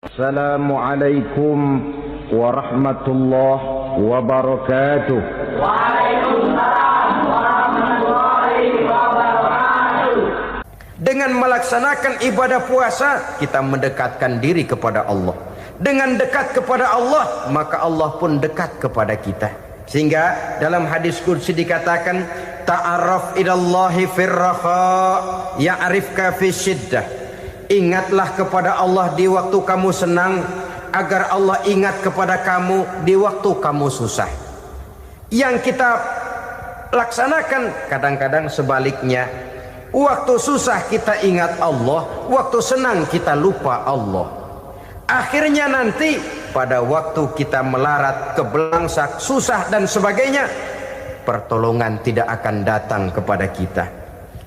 Assalamualaikum warahmatullahi wabarakatuh. Waalaikumsalam warahmatullahi wabarakatuh. Dengan melaksanakan ibadah puasa, kita mendekatkan diri kepada Allah. Dengan dekat kepada Allah, maka Allah pun dekat kepada kita. Sehingga dalam hadis qudsi dikatakan, ta'arraf ilallahi firraha ya'rifka fi syiddah. Ingatlah kepada Allah di waktu kamu senang, agar Allah ingat kepada kamu di waktu kamu susah. Yang kita laksanakan kadang-kadang sebaliknya. Waktu susah kita ingat Allah, waktu senang kita lupa Allah. Akhirnya nanti pada waktu kita melarat, kebelangsak, susah dan sebagainya, pertolongan tidak akan datang kepada kita.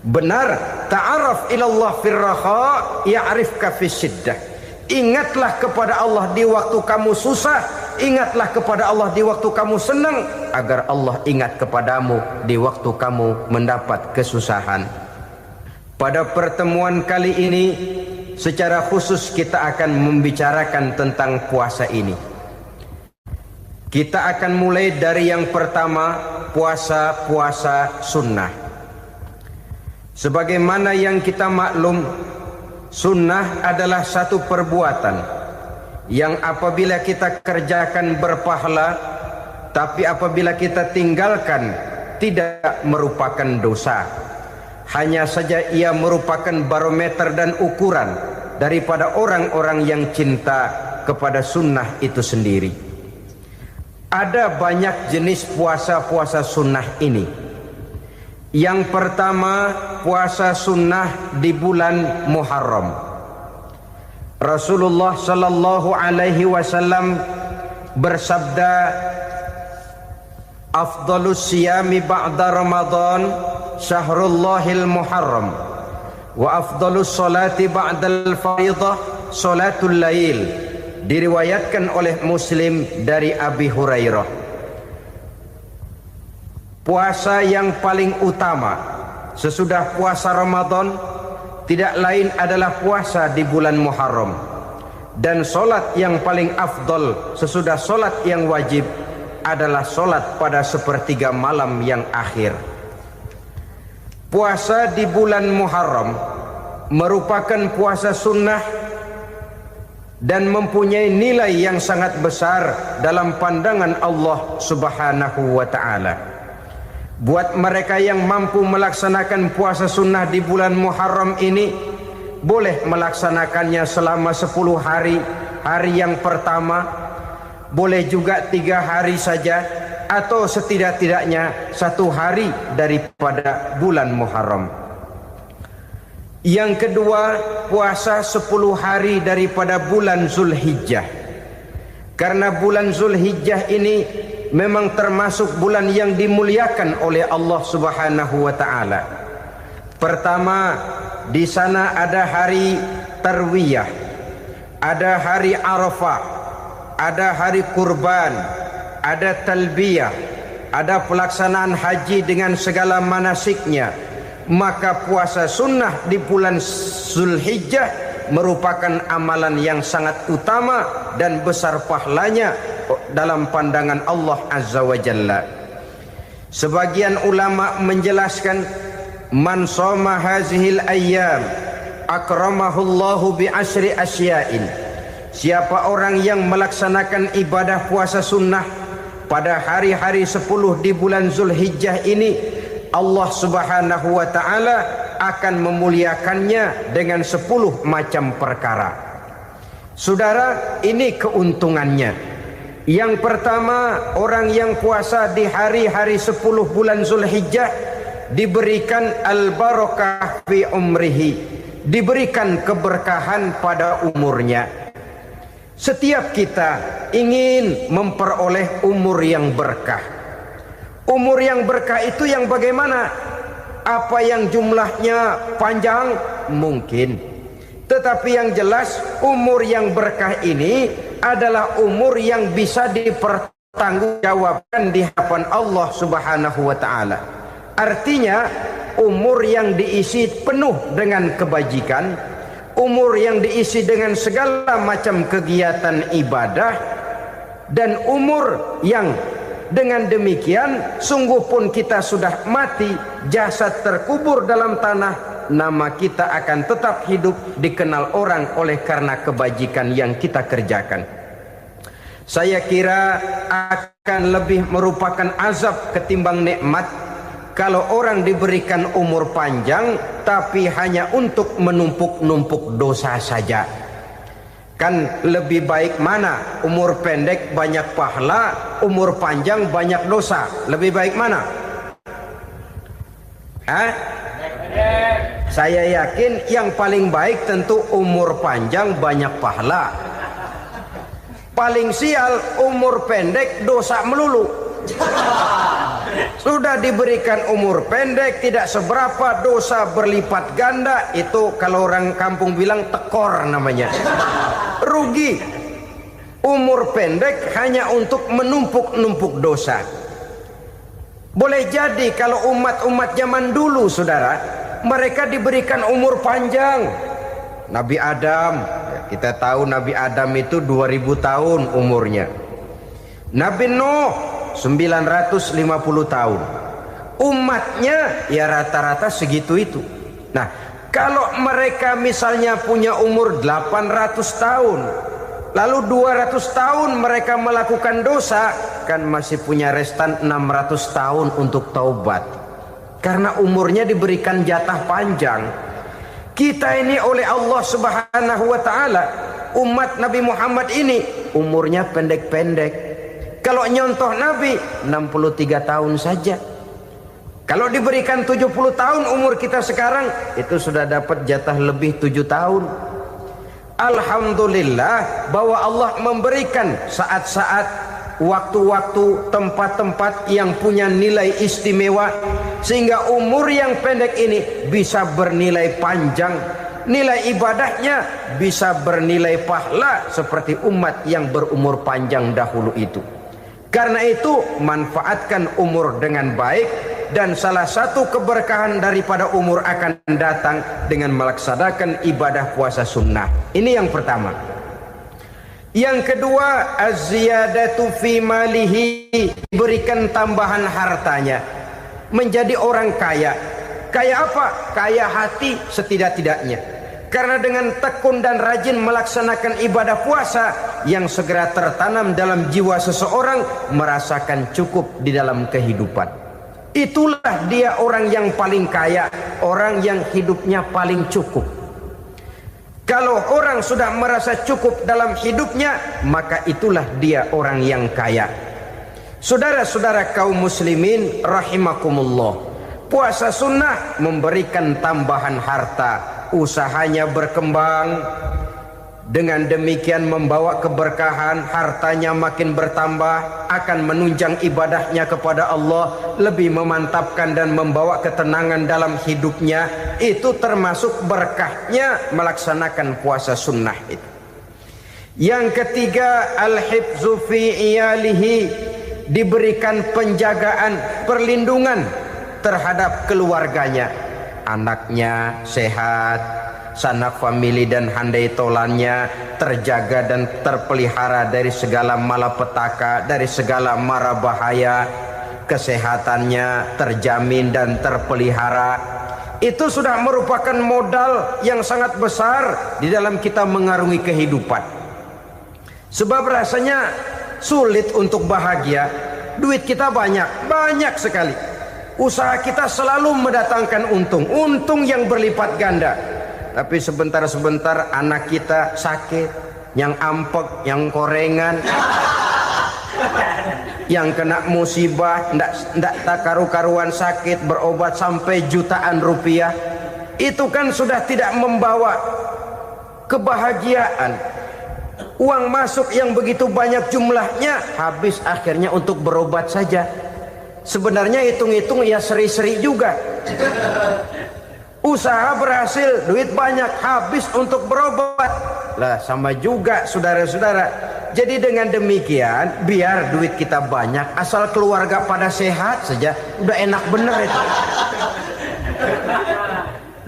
Benar, ta'arraf ilallah firraha ya'rifka fi syiddah. Ingatlah kepada Allah di waktu kamu susah, ingatlah kepada Allah di waktu kamu senang, agar Allah ingat kepadamu di waktu kamu mendapat kesusahan. Pada pertemuan kali ini secara khusus kita akan membicarakan tentang puasa ini. Kita akan mulai dari yang pertama, puasa sunnah. Sebagaimana yang kita maklum, sunnah adalah satu perbuatan yang apabila kita kerjakan berpahala, tapi apabila kita tinggalkan tidak merupakan dosa. Hanya saja ia merupakan barometer dan ukuran daripada orang-orang yang cinta kepada sunnah itu sendiri. Ada banyak jenis puasa sunnah ini. Yang pertama, puasa sunnah di bulan Muharram. Rasulullah sallallahu alaihi wasallam bersabda, afdalus siyami ba'da Ramadan syahrullahil Muharram, wa afdalus salati ba'dal faridah salatul lail. Diriwayatkan oleh Muslim dari Abi Hurairah. Puasa yang paling utama sesudah puasa Ramadan tidak lain adalah puasa di bulan Muharram. Dan solat yang paling afdol sesudah solat yang wajib adalah solat pada sepertiga malam yang akhir. Puasa di bulan Muharram merupakan puasa sunnah dan mempunyai nilai yang sangat besar dalam pandangan Allah Subhanahu wa ta'ala. Buat mereka yang mampu melaksanakan puasa sunnah di bulan Muharram ini, boleh melaksanakannya selama 10 hari. Hari yang pertama boleh juga 3 hari saja, atau setidak-tidaknya 1 hari daripada bulan Muharram. Yang kedua, puasa 10 hari daripada bulan Zulhijjah. Karena bulan Zulhijjah ini memang termasuk bulan yang dimuliakan oleh Allah Subhanahu wa ta'ala. Pertama, di sana ada hari Tarwiyah, ada hari Arafah, ada hari kurban, ada talbiyah, ada pelaksanaan haji dengan segala manasiknya. Maka puasa sunnah di bulan Zulhijjah merupakan amalan yang sangat utama dan besar pahalanya dalam pandangan Allah Azza wa Jalla. Sebagian ulama menjelaskan, man shoma hazihil ayyam akramahullahu bi asri asya'in. Siapa orang yang melaksanakan ibadah puasa sunnah pada hari-hari 10 di bulan Zulhijjah ini, Allah Subhanahu wa ta'ala akan memuliakannya dengan 10 macam perkara. Saudara, ini keuntungannya. Yang pertama, orang yang puasa di hari-hari 10 bulan Zulhijjah diberikan al-barakah fi umrihi, diberikan keberkahan pada umurnya. Setiap kita ingin memperoleh umur yang berkah. Umur yang berkah itu yang bagaimana? Apa yang jumlahnya panjang? Mungkin. Tetapi yang jelas, umur yang berkah ini adalah umur yang bisa dipertanggungjawabkan di hadapan Allah Subhanahu wa ta'ala. Artinya, umur yang diisi penuh dengan kebajikan, umur yang diisi dengan segala macam kegiatan ibadah, dan umur yang dengan demikian sungguh pun kita sudah mati, jasad terkubur dalam tanah, nama kita akan tetap hidup, dikenal orang oleh karena kebajikan yang kita kerjakan. Saya kira akan lebih merupakan azab ketimbang nikmat kalau orang diberikan umur panjang tapi hanya untuk menumpuk-numpuk dosa saja. Kan lebih baik mana? Umur pendek banyak pahala, umur panjang banyak dosa. Lebih baik mana? Saya yakin yang paling baik tentu umur panjang banyak pahala. Paling sial umur pendek dosa melulu. Sudah diberikan umur pendek tidak seberapa, dosa berlipat ganda. Itu kalau orang kampung bilang tekor namanya. Rugi. Umur pendek hanya untuk menumpuk-numpuk dosa. Boleh jadi kalau umat-umat zaman dulu, saudara, mereka diberikan umur panjang. Nabi Adam, kita tahu Nabi Adam itu 2000 tahun umurnya. Nabi Nuh 950 tahun. Umatnya ya rata-rata segitu itu. Nah, kalau mereka misalnya punya umur 800 tahun, lalu 200 tahun mereka melakukan dosa, kan masih punya restan 600 tahun untuk taubat. Karena umurnya diberikan jatah panjang. Kita ini oleh Allah Subhanahu wa taala, umat Nabi Muhammad ini umurnya pendek-pendek. Kalau nyontoh Nabi 63 tahun saja. Kalau diberikan 70 tahun umur kita sekarang, itu sudah dapat jatah lebih 7 tahun. Alhamdulillah bahwa Allah memberikan saat-saat, waktu-waktu, tempat-tempat yang punya nilai istimewa, sehingga umur yang pendek ini bisa bernilai panjang, nilai ibadahnya bisa bernilai pahala seperti umat yang berumur panjang dahulu itu. Karena itu manfaatkan umur dengan baik, dan salah satu keberkahan daripada umur akan datang dengan melaksanakan ibadah puasa sunnah. Ini yang pertama. Yang kedua, az-ziyadatu fi malihi, diberikan tambahan hartanya, menjadi orang kaya. Kaya apa? Kaya hati setidak-tidaknya. Karena dengan tekun dan rajin melaksanakan ibadah puasa, yang segera tertanam dalam jiwa seseorang merasakan cukup di dalam kehidupan. Itulah dia orang yang paling kaya, orang yang hidupnya paling cukup. Kalau orang sudah merasa cukup dalam hidupnya, maka itulah dia orang yang kaya. Saudara-saudara kaum muslimin rahimakumullah, puasa sunnah memberikan tambahan harta, usahanya berkembang, dengan demikian membawa keberkahan, hartanya makin bertambah, akan menunjang ibadahnya kepada Allah, lebih memantapkan dan membawa ketenangan dalam hidupnya. Itu termasuk berkahnya melaksanakan puasa sunnah itu. Yang ketiga, al-hifzu fi iyalihi, diberikan penjagaan, perlindungan terhadap keluarganya. Anaknya sehat, sanak famili dan handai tolannya terjaga dan terpelihara dari segala malapetaka, dari segala mara bahaya. Kesehatannya terjamin dan terpelihara. Itu sudah merupakan modal yang sangat besar di dalam kita mengarungi kehidupan. Sebab rasanya sulit untuk bahagia. Duit kita banyak sekali. Usaha kita selalu mendatangkan untung yang berlipat ganda. Tapi sebentar-sebentar anak kita sakit, yang ampek, yang korengan, yang kena musibah, ndak tak karu-karuan sakit, berobat sampai jutaan rupiah. Itu kan sudah tidak membawa kebahagiaan. Uang masuk yang begitu banyak jumlahnya, habis akhirnya untuk berobat saja. Sebenarnya hitung-hitung ya seri-seri juga. Usaha berhasil, duit banyak, habis untuk berobat. Lah sama juga saudara-saudara. Jadi dengan demikian, biar duit kita banyak, asal keluarga pada sehat saja, udah enak bener itu.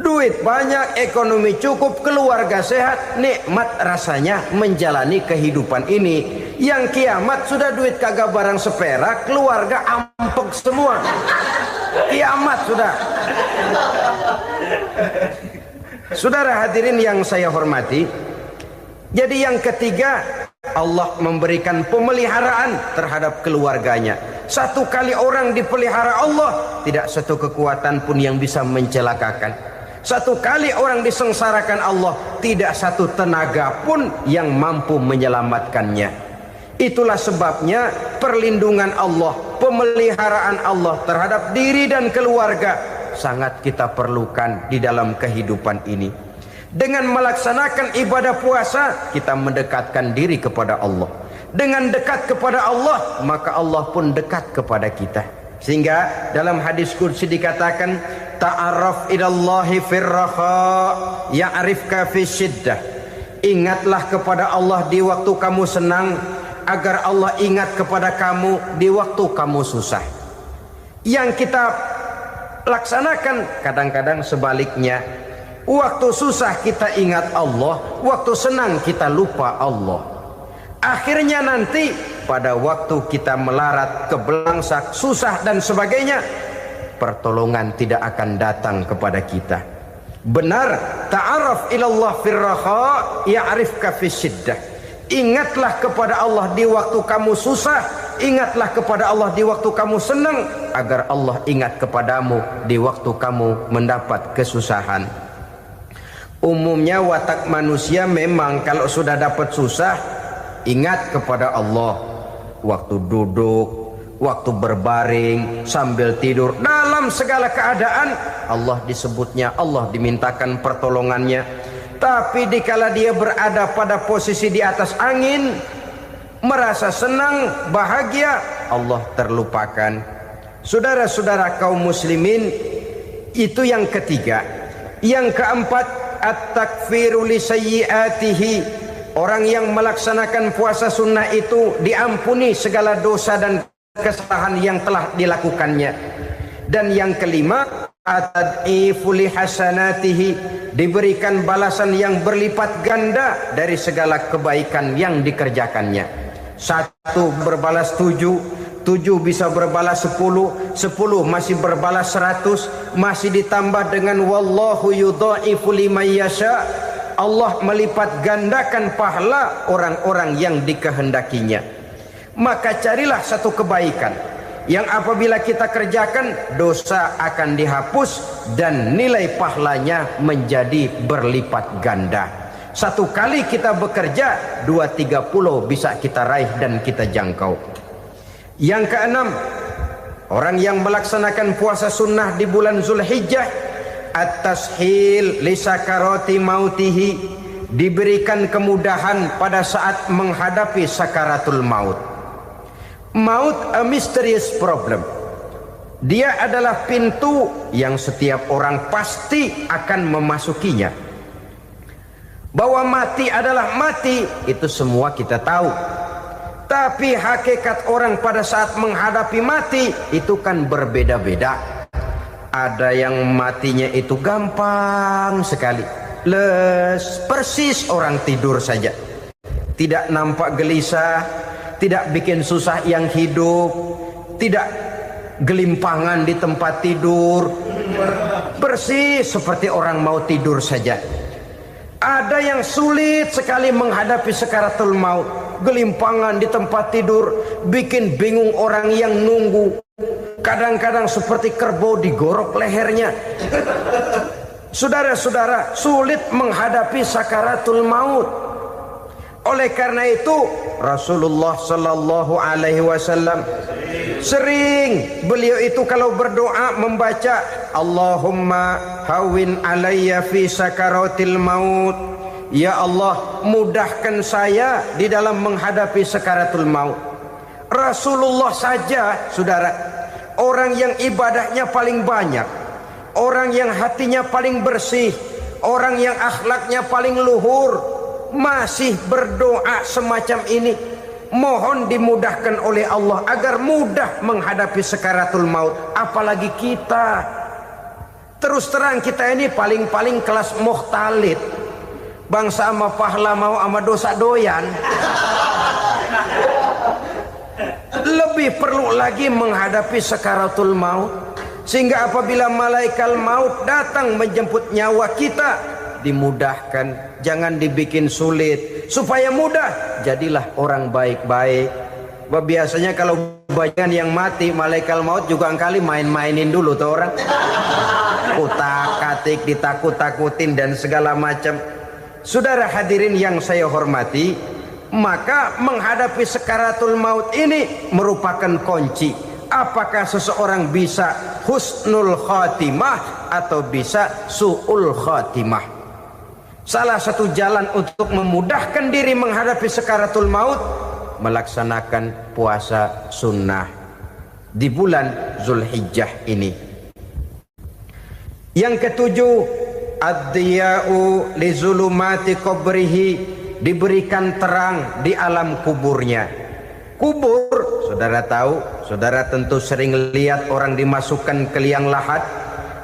Duit banyak, ekonomi cukup, keluarga sehat, nikmat rasanya menjalani kehidupan ini. Yang kiamat sudah duit kagak barang seperak, keluarga ampek semua. Kiamat sudah. Saudara hadirin yang saya hormati, jadi yang ketiga, Allah memberikan pemeliharaan terhadap keluarganya. Satu kali orang dipelihara Allah, tidak satu kekuatan pun yang bisa mencelakakan. Satu kali orang disengsarakan Allah, tidak satu tenaga pun yang mampu menyelamatkannya. Itulah sebabnya perlindungan Allah, pemeliharaan Allah terhadap diri dan keluarga sangat kita perlukan di dalam kehidupan ini. Dengan melaksanakan ibadah puasa, kita mendekatkan diri kepada Allah. Dengan dekat kepada Allah, maka Allah pun dekat kepada kita. Sehingga dalam hadis qudsi dikatakan, ta'arraf ilallahi firraha ya'rifka fi syiddah. Ingatlah kepada Allah di waktu kamu senang, agar Allah ingat kepada kamu di waktu kamu susah. Yang kita laksanakan kadang-kadang sebaliknya. Waktu susah kita ingat Allah, waktu senang kita lupa Allah. Akhirnya nanti pada waktu kita melarat, kebelangsak, susah dan sebagainya, pertolongan tidak akan datang kepada kita. Benar, ta'arraf ilallah firraha ya'rifka fi syiddah. Ingatlah kepada Allah di waktu kamu susah, ingatlah kepada Allah di waktu kamu senang, agar Allah ingat kepadamu di waktu kamu mendapat kesusahan. Umumnya watak manusia memang kalau sudah dapat susah, ingat kepada Allah. Waktu duduk, waktu berbaring, sambil tidur, dalam segala keadaan Allah disebutnya, Allah dimintakan pertolongannya. Tapi dikala dia berada pada posisi di atas angin, merasa senang, bahagia, Allah terlupakan. Saudara-saudara kaum muslimin, itu yang ketiga. Yang keempat, at-takfiru li sayyiatihi. Orang yang melaksanakan puasa sunnah itu diampuni segala dosa dan kesalahan yang telah dilakukannya. Dan yang kelima, at-tad'ifu li hasanatihi, diberikan balasan yang berlipat ganda dari segala kebaikan yang dikerjakannya. 1 berbalas 7, 7 bisa berbalas 10, 10 masih berbalas 100, masih ditambah dengan wallahu yudha'ifu liman yasha. Allah melipat gandakan pahala orang-orang yang dikehendakinya. Maka carilah satu kebaikan yang apabila kita kerjakan, dosa akan dihapus dan nilai pahalanya menjadi berlipat ganda. Satu kali kita bekerja, 2-3 bisa kita raih dan kita jangkau. Yang keenam, orang yang melaksanakan puasa sunnah di bulan Zulhijjah, at-tashil li sakarati mautihi, diberikan kemudahan pada saat menghadapi sakaratul maut. Maut a mysterious problem. Dia adalah pintu yang setiap orang pasti akan memasukinya. Bahwa mati adalah mati, itu semua kita tahu. Tapi hakikat orang pada saat menghadapi mati itu kan berbeda-beda. Ada yang matinya itu gampang sekali, persis orang tidur saja, tidak nampak gelisah, tidak bikin susah yang hidup, tidak gelimpangan di tempat tidur, persis seperti orang mau tidur saja. Ada yang sulit sekali menghadapi sakaratul maut, gelimpangan di tempat tidur, bikin bingung orang yang nunggu. Kadang-kadang seperti kerbau digorok lehernya. Saudara-saudara, sulit menghadapi sakaratul maut. Oleh karena itu Rasulullah sallallahu alaihi wasallam sering beliau itu kalau berdoa membaca Allahumma hawin alayya fi sakaratil maut. Ya Allah, mudahkan saya di dalam menghadapi sakaratul maut. Rasulullah saja, saudara, orang yang ibadahnya paling banyak, orang yang hatinya paling bersih, orang yang akhlaknya paling luhur, masih berdoa semacam ini. Mohon dimudahkan oleh Allah agar mudah menghadapi sakaratul maut. Apalagi kita Terus terang kita ini paling-paling kelas mukhtalid. Bangsa sama pahala mau sama dosa doyan. Lebih perlu lagi menghadapi sakaratul maut, sehingga apabila malaikat maut datang menjemput nyawa kita, dimudahkan, jangan dibikin sulit, supaya mudah. Jadilah orang baik-baik. Biasanya kalau banyak yang mati, malaikat maut juga kali main-mainin dulu tuh orang, utak-atik, ditakut-takutin dan segala macam. Saudara hadirin yang saya hormati, maka menghadapi sakaratul maut ini merupakan kunci. Apakah seseorang bisa husnul khatimah atau bisa su'ul khatimah? Salah satu jalan untuk memudahkan diri menghadapi sakaratul maut, melaksanakan puasa sunnah di bulan Zulhijjah ini. Yang ketujuh, ad-diya'u li zulumati qabrihi, diberikan terang di alam kuburnya. Kubur, saudara tahu, saudara tentu sering lihat orang dimasukkan ke liang lahat,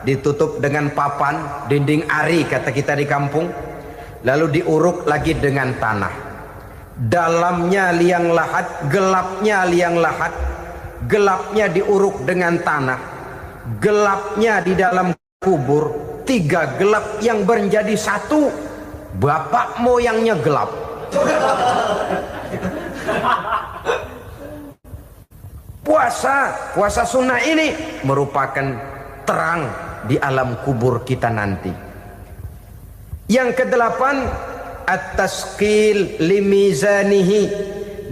ditutup dengan papan, dinding ari kata kita di kampung, lalu diuruk lagi dengan tanah. Dalamnya liang lahat, gelapnya liang lahat, gelapnya diuruk dengan tanah, gelapnya di dalam kubur, tiga gelap yang menjadi satu. Bapak moyangnya gelap. Puasa sunnah ini merupakan terang di alam kubur kita nanti. Yang kedelapan, at-tasqil limizanihi,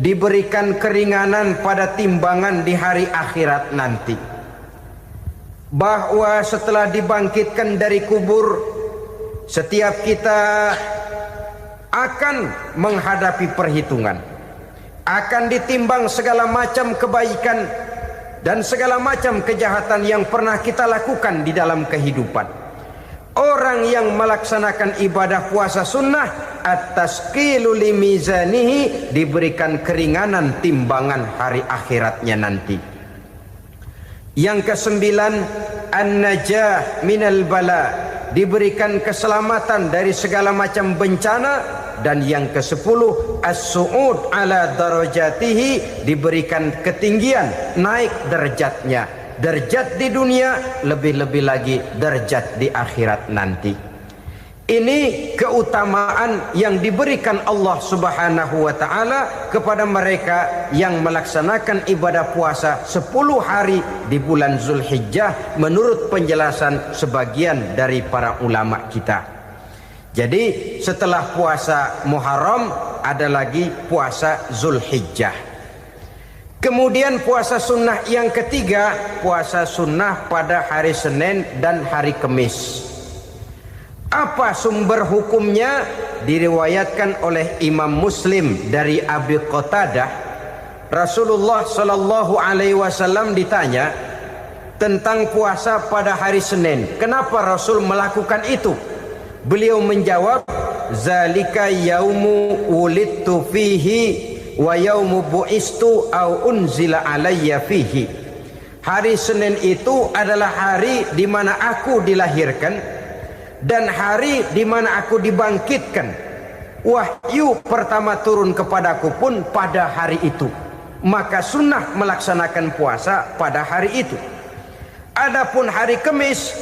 diberikan keringanan pada timbangan di hari akhirat nanti. Bahwa setelah dibangkitkan dari kubur, setiap kita akan menghadapi perhitungan, akan ditimbang segala macam kebaikan dan segala macam kejahatan yang pernah kita lakukan di dalam kehidupan. Orang yang melaksanakan ibadah puasa sunnah, at-tasqilu limizanihi, diberikan keringanan timbangan hari akhiratnya nanti. Yang kesembilan, an-najah minal bala, diberikan keselamatan dari segala macam bencana. Dan yang ke-10, as-su'ud ala darajatihi, diberikan ketinggian, naik derajatnya, derajat di dunia, lebih-lebih lagi derajat di akhirat nanti. Ini keutamaan yang diberikan Allah Subhanahu wa ta'ala kepada mereka yang melaksanakan ibadah puasa 10 hari di bulan Zulhijjah menurut penjelasan sebagian dari para ulama kita. Jadi setelah puasa Muharram ada lagi puasa Zulhijjah. Kemudian puasa sunnah yang ketiga, puasa sunnah pada hari Senin dan hari Kamis. Apa sumber hukumnya? Diriwayatkan oleh Imam Muslim dari Abi Qatadah, Rasulullah sallallahu alaihi wasallam ditanya tentang puasa pada hari Senin. Kenapa Rasul melakukan itu? Beliau menjawab, zalika yaumu wulidtu fihi wa yaumu bu'istu au unzila alayya fihi. Hari Senin itu adalah hari di mana aku dilahirkan dan hari di mana aku dibangkitkan. Wahyu pertama turun kepadaku pun pada hari itu. Maka sunnah melaksanakan puasa pada hari itu. Adapun hari Kamis,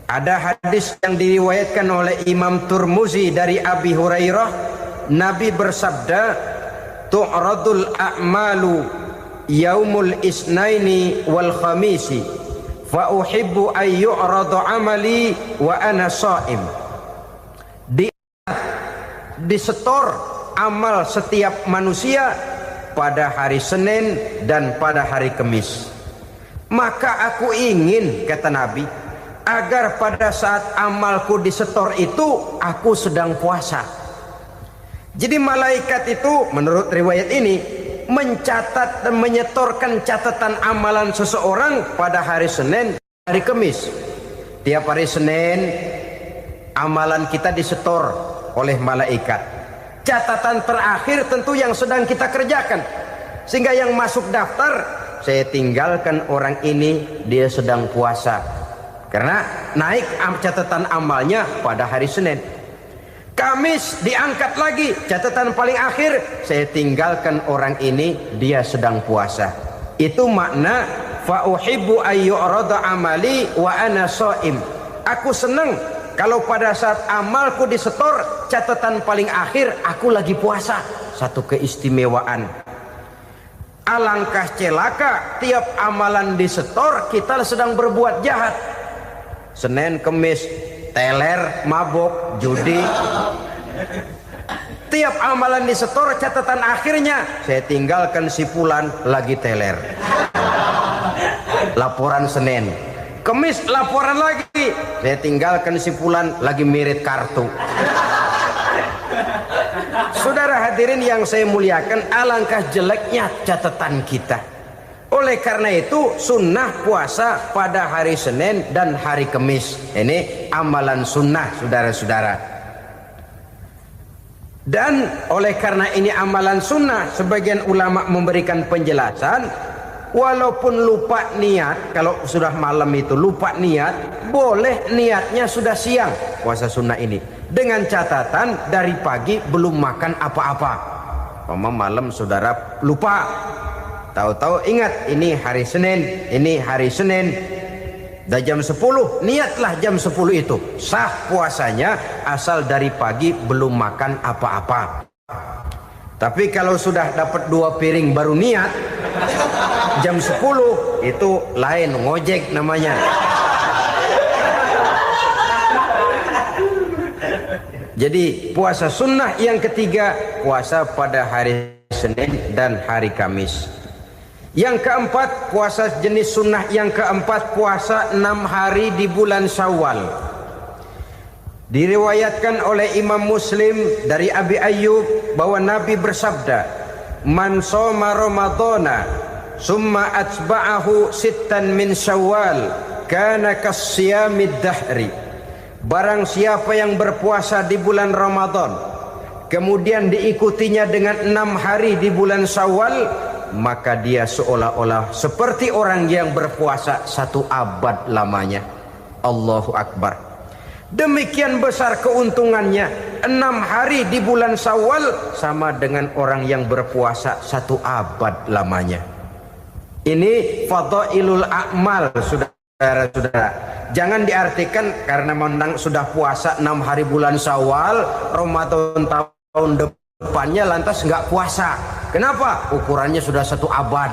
ada hadis yang diriwayatkan oleh Imam Turmuzi dari Abi Hurairah, Nabi bersabda, tu'radul a'malu yaumul isnaini wal khamisi fa uhibbu an yu'radu amali wa ana sha'im. Disetor amal setiap manusia pada hari Senin dan pada hari Kamis. Maka aku ingin, kata Nabi, agar pada saat amalku disetor itu aku sedang puasa. Jadi malaikat itu menurut riwayat ini mencatat dan menyetorkan catatan amalan seseorang pada hari Senin, hari Kamis. Tiap hari Senin amalan kita disetor oleh malaikat. Catatan terakhir tentu yang sedang kita kerjakan, sehingga yang masuk daftar, saya tinggalkan orang ini, dia sedang puasa. Karena naik catatan amalnya pada hari Senin. Kamis diangkat lagi, catatan paling akhir, saya tinggalkan orang ini, dia sedang puasa. Itu makna fa uhibbu ayyurada amali wa ana shaim. Aku senang kalau pada saat amalku disetor, catatan paling akhir aku lagi puasa. Satu keistimewaan. Alangkah celaka tiap amalan disetor kita sedang berbuat jahat. Senin, Kemis, teler, mabok, judi. Tiap amalan disetor, catatan akhirnya saya tinggalkan si fulan lagi teler. Laporan Senin. Kemis laporan lagi, saya tinggalkan si fulan lagi mirit kartu. Saudara hadirin yang saya muliakan, alangkah jeleknya catatan kita. Oleh karena itu sunnah puasa pada hari Senin dan hari Kemis. Ini amalan sunnah, saudara-saudara. Dan oleh karena ini amalan sunnah, sebagian ulama memberikan penjelasan, walaupun lupa niat, kalau sudah malam itu lupa niat, boleh niatnya sudah siang puasa sunnah ini, dengan catatan dari pagi belum makan apa-apa. Malam saudara lupa, tahu-tahu ingat ini hari Senin, dah jam 10, niatlah jam 10 itu, sah puasanya asal dari pagi belum makan apa-apa. Tapi kalau sudah dapat 2 piring baru niat, jam 10 itu lain, ngojek namanya. Jadi puasa sunnah yang ketiga, puasa pada hari Senin dan hari Kamis. Yang keempat, puasa jenis sunnah yang keempat, puasa 6 hari di bulan Syawal. Diriwayatkan oleh Imam Muslim dari Abi Ayyub bahwa Nabi bersabda, "Man shoma Ramadhana summa atba'ahu sittan min Syawal kana kasyamid dahri." Barang siapa yang berpuasa di bulan Ramadan, kemudian diikutinya dengan 6 hari di bulan Syawal, maka dia seolah-olah seperti orang yang berpuasa 1 abad lamanya. Allahu Akbar. Demikian besar keuntungannya. 6 hari di bulan Syawal sama dengan orang yang berpuasa 1 abad lamanya. Ini fadailul a'mal, saudara-saudara. Jangan diartikan karena menang sudah puasa 6 hari bulan Syawal, Ramadan tahun depannya lantas nggak puasa. Kenapa? Ukurannya sudah 1 abad.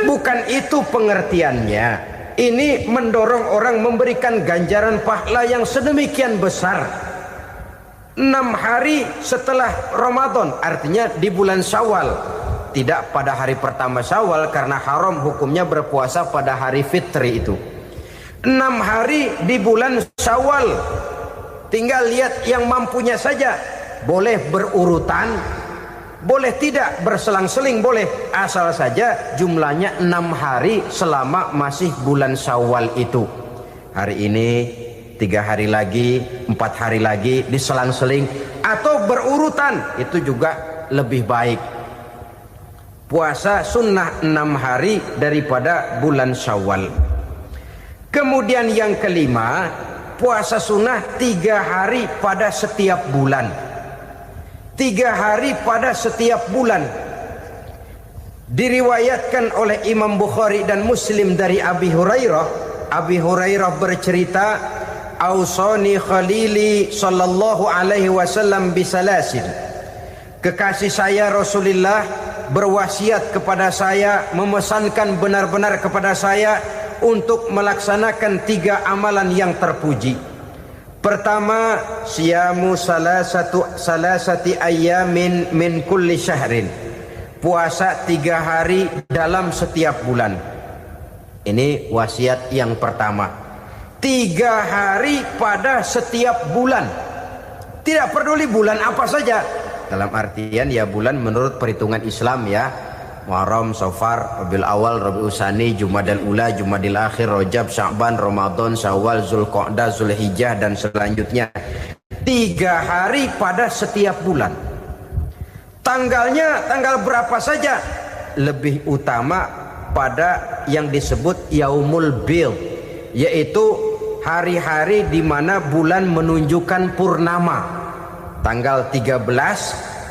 Bukan itu pengertiannya. Ini mendorong orang memberikan ganjaran pahala yang sedemikian besar. 6 hari setelah Ramadan, artinya di bulan Syawal. Tidak pada hari pertama Syawal karena haram hukumnya berpuasa pada hari fitri itu. 6 hari di bulan Syawal. Tinggal lihat yang mampunya saja. Boleh berurutan, boleh tidak berselang-seling, boleh. Asal saja jumlahnya 6 hari selama masih bulan Syawal itu. Hari ini 3 hari lagi, 4 hari lagi, diselang-seling atau berurutan, itu juga lebih baik. Puasa sunnah 6 hari daripada bulan Syawal. Kemudian yang kelima, puasa sunnah 3 hari pada setiap bulan. 3 hari pada setiap bulan. Diriwayatkan oleh Imam Bukhari dan Muslim dari Abi Hurairah. Abi Hurairah bercerita, "Ausani khalili sallallahu alaihi wasallam bisalasin." Kekasih saya Rasulullah berwasiat kepada saya, memesankan benar-benar kepada saya untuk melaksanakan 3 amalan yang terpuji. Pertama, siyamu salasati ayyamin min kulli syahrin. Puasa 3 hari dalam setiap bulan. Ini wasiat yang pertama. 3 hari pada setiap bulan. Tidak peduli bulan apa saja. Dalam artian ya bulan menurut perhitungan Islam ya. Muharram, Safar, Rabiul Awal, Rabiul Tsani, Jumadal Ula, Jumadil Akhir, Rajab, Sya'ban, Ramadan, Syawal, Zulqa'dah, Zulhijjah dan selanjutnya. 3 hari pada setiap bulan. Tanggalnya tanggal berapa saja. Lebih utama pada yang disebut Yaumul Bid. yaitu hari-hari di mana bulan menunjukkan purnama. Tanggal 13,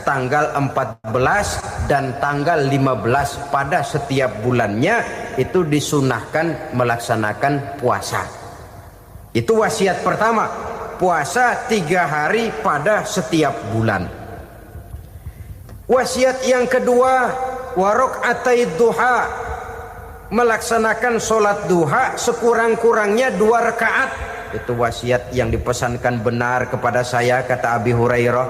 tanggal 14, dan tanggal 15 pada setiap bulannya itu disunahkan melaksanakan puasa. Itu wasiat pertama, puasa 3 hari pada setiap bulan. Wasiat yang kedua, waraqatai duha, melaksanakan sholat duha sekurang-kurangnya 2 rakaat. Itu wasiat yang dipesankan benar kepada saya, kata Abi Hurairah.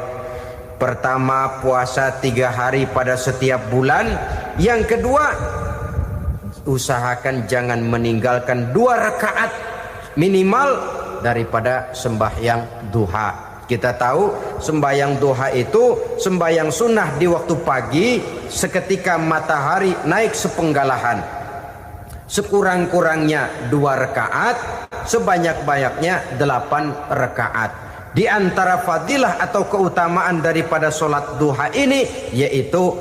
Pertama, puasa 3 hari pada setiap bulan. Yang kedua, usahakan jangan meninggalkan 2 rakaat minimal daripada sembahyang duha. Kita tahu sembahyang duha itu sembahyang sunnah di waktu pagi seketika matahari naik sepenggalahan. Sekurang-kurangnya 2 rakaat, sebanyak-banyaknya 8 rakaat. Di antara fadilah atau keutamaan daripada sholat duha ini yaitu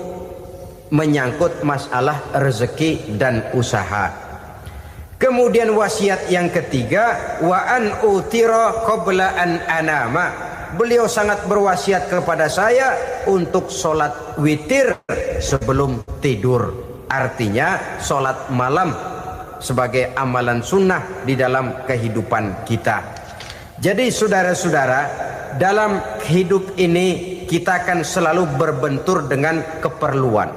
menyangkut masalah rezeki dan usaha. Kemudian wasiat yang ketiga, wa an utira qabla an anama. Beliau sangat berwasiat kepada saya untuk sholat witir sebelum tidur. Artinya sholat malam sebagai amalan sunnah di dalam kehidupan kita. Jadi saudara-saudara, dalam hidup ini kita akan selalu berbentur dengan keperluan.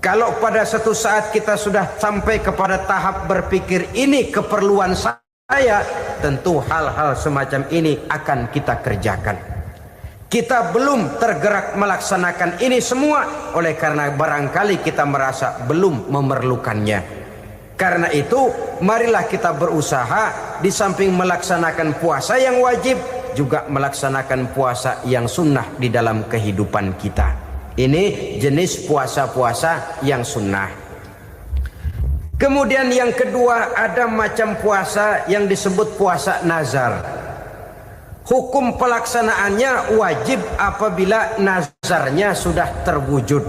Kalau pada satu saat kita sudah sampai kepada tahap berpikir ini keperluan saya, tentu hal-hal semacam ini akan kita kerjakan. Kita belum tergerak melaksanakan ini semua oleh karena barangkali kita merasa belum memerlukannya. Karena itu marilah kita berusaha di samping melaksanakan puasa yang wajib juga melaksanakan puasa yang sunnah di dalam kehidupan kita. Ini jenis puasa-puasa yang sunnah. Kemudian yang kedua, ada macam puasa yang disebut puasa nazar. Hukum pelaksanaannya wajib apabila nazarnya sudah terwujud.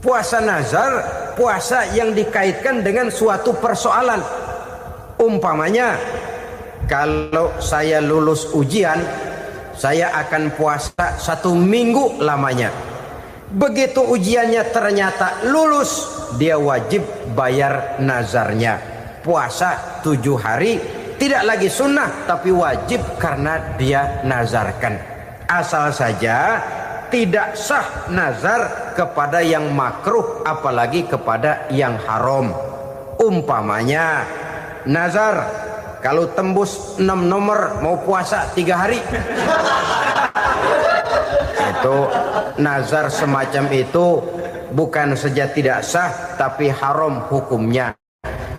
Puasa nazar, puasa yang dikaitkan dengan suatu persoalan. Umpamanya, kalau saya lulus ujian, saya akan puasa 1 minggu lamanya. Begitu ujiannya ternyata lulus, dia wajib bayar nazarnya. Puasa 7 hari, tidak lagi sunnah tapi wajib karena dia nazarkan. Asal saja tidak sah nazar kepada yang makruh apalagi kepada yang haram. Umpamanya nazar kalau tembus 6 nomor mau puasa 3 hari. Itu nazar semacam itu bukan saja tidak sah tapi haram hukumnya.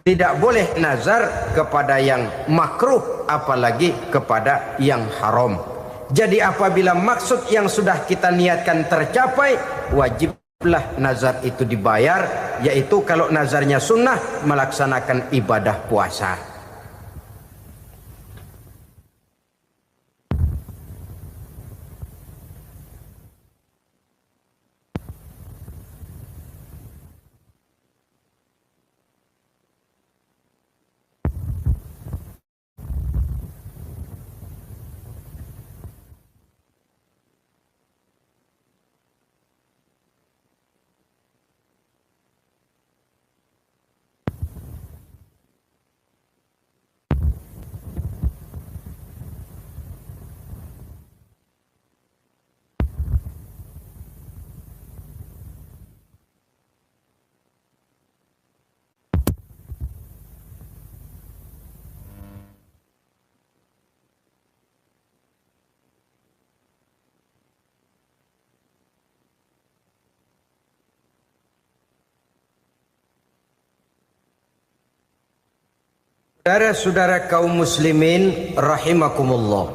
Tidak boleh nazar kepada yang makruh apalagi kepada yang haram. Jadi apabila maksud yang sudah kita niatkan tercapai, wajiblah nazar itu dibayar, yaitu kalau nazarnya sunnah melaksanakan ibadah puasa. Saudara-saudara kaum muslimin rahimakumullah.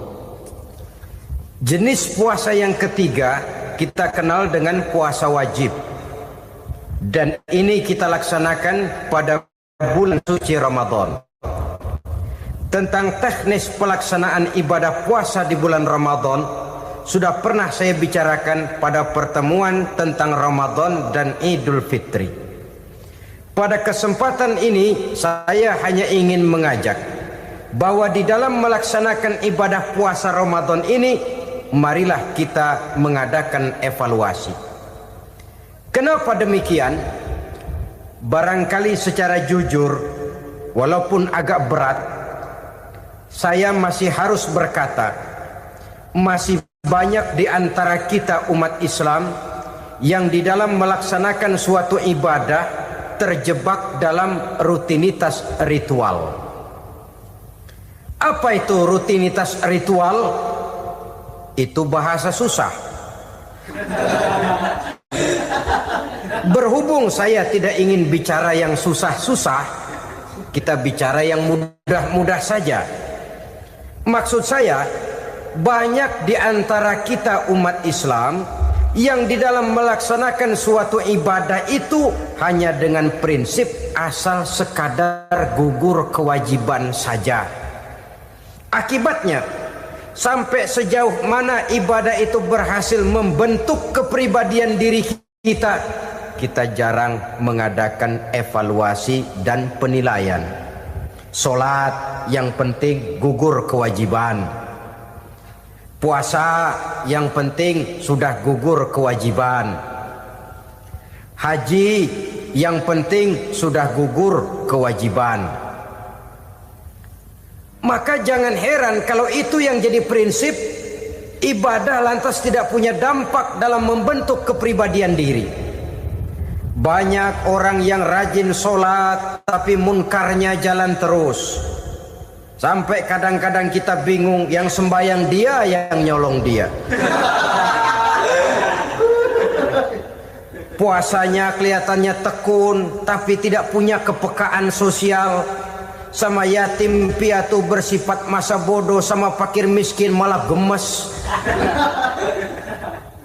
Jenis puasa yang ketiga kita kenal dengan puasa wajib. Dan ini kita laksanakan pada bulan suci Ramadan. Tentang teknis pelaksanaan ibadah puasa di bulan Ramadan sudah pernah saya bicarakan pada pertemuan tentang Ramadan dan Idul Fitri. Pada kesempatan ini saya hanya ingin mengajak bahwa di dalam melaksanakan ibadah puasa Ramadan ini, marilah kita mengadakan evaluasi. Kenapa demikian? Barangkali secara jujur, walaupun agak berat, saya masih harus berkata, masih banyak di antara kita umat Islam yang di dalam melaksanakan suatu ibadah terjebak dalam rutinitas ritual. Apa itu rutinitas ritual? Itu bahasa susah. Berhubung saya tidak ingin bicara yang susah-susah, kita bicara yang mudah-mudah saja. Maksud saya, banyak di antara kita umat Islam yang di dalam melaksanakan suatu ibadah itu hanya dengan prinsip asal sekadar gugur kewajiban saja. Akibatnya, sampai sejauh mana ibadah itu berhasil membentuk kepribadian diri kita, kita jarang mengadakan evaluasi dan penilaian. Solat yang penting gugur kewajiban. Puasa yang penting sudah gugur kewajiban. Haji yang penting sudah gugur kewajiban. Maka jangan heran kalau itu yang jadi prinsip, ibadah lantas tidak punya dampak dalam membentuk kepribadian diri. Banyak orang yang rajin sholat tapi munkarnya jalan terus. Sampai kadang-kadang kita bingung, yang sembahyang dia, yang nyolong dia. Puasanya kelihatannya tekun tapi tidak punya kepekaan sosial. Sama yatim piatu bersifat masa bodoh, sama fakir miskin malah gemes.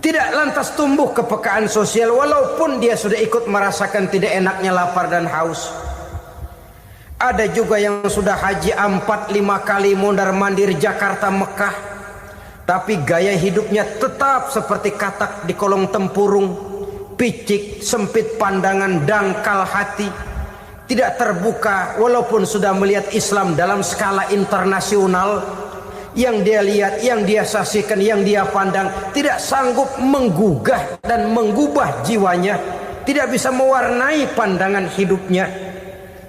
Tidak lantas tumbuh kepekaan sosial walaupun dia sudah ikut merasakan tidak enaknya lapar dan haus. Ada juga yang sudah haji 4-5 kali mondar-mandir Jakarta Mekah, tapi gaya hidupnya tetap seperti katak di kolong tempurung, picik, sempit pandangan, dangkal hati. Tidak terbuka walaupun sudah melihat Islam dalam skala internasional. Yang dia lihat, yang dia saksikan, yang dia pandang, tidak sanggup menggugah dan mengubah jiwanya, tidak bisa mewarnai pandangan hidupnya.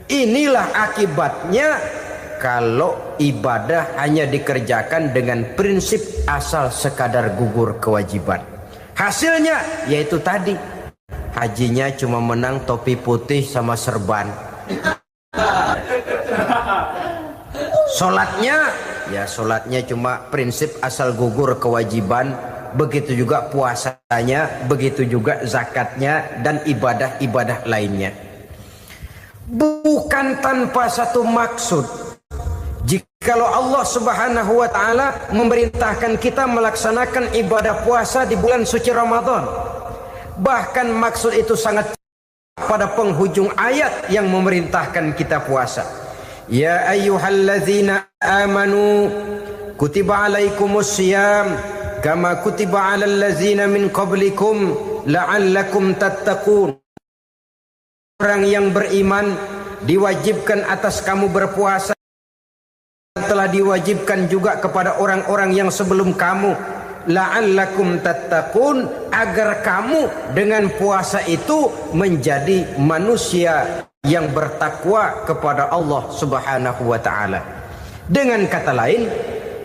Inilah akibatnya kalau ibadah hanya dikerjakan dengan prinsip asal sekadar gugur kewajiban. Hasilnya yaitu tadi, hajinya cuma menang topi putih sama serban. Sholatnya cuma prinsip asal gugur kewajiban. Begitu juga puasanya, begitu juga zakatnya dan ibadah-ibadah lainnya. Bukan tanpa satu maksud. Jikalau Allah Subhanahu wa taala memerintahkan kita melaksanakan ibadah puasa di bulan suci Ramadan, bahkan maksud itu sangat pada penghujung ayat yang memerintahkan kita puasa. Ya ayyuhalladzina amanu kutiba alaikumus syiyam kama kutiba alal ladzina min qablikum la'allakum tattaqun. Orang yang beriman diwajibkan atas kamu berpuasa, telah diwajibkan juga kepada orang-orang yang sebelum kamu, la'allakum tattaqun, agar kamu dengan puasa itu menjadi manusia yang bertakwa kepada Allah Subhanahu wa taala. Dengan kata lain,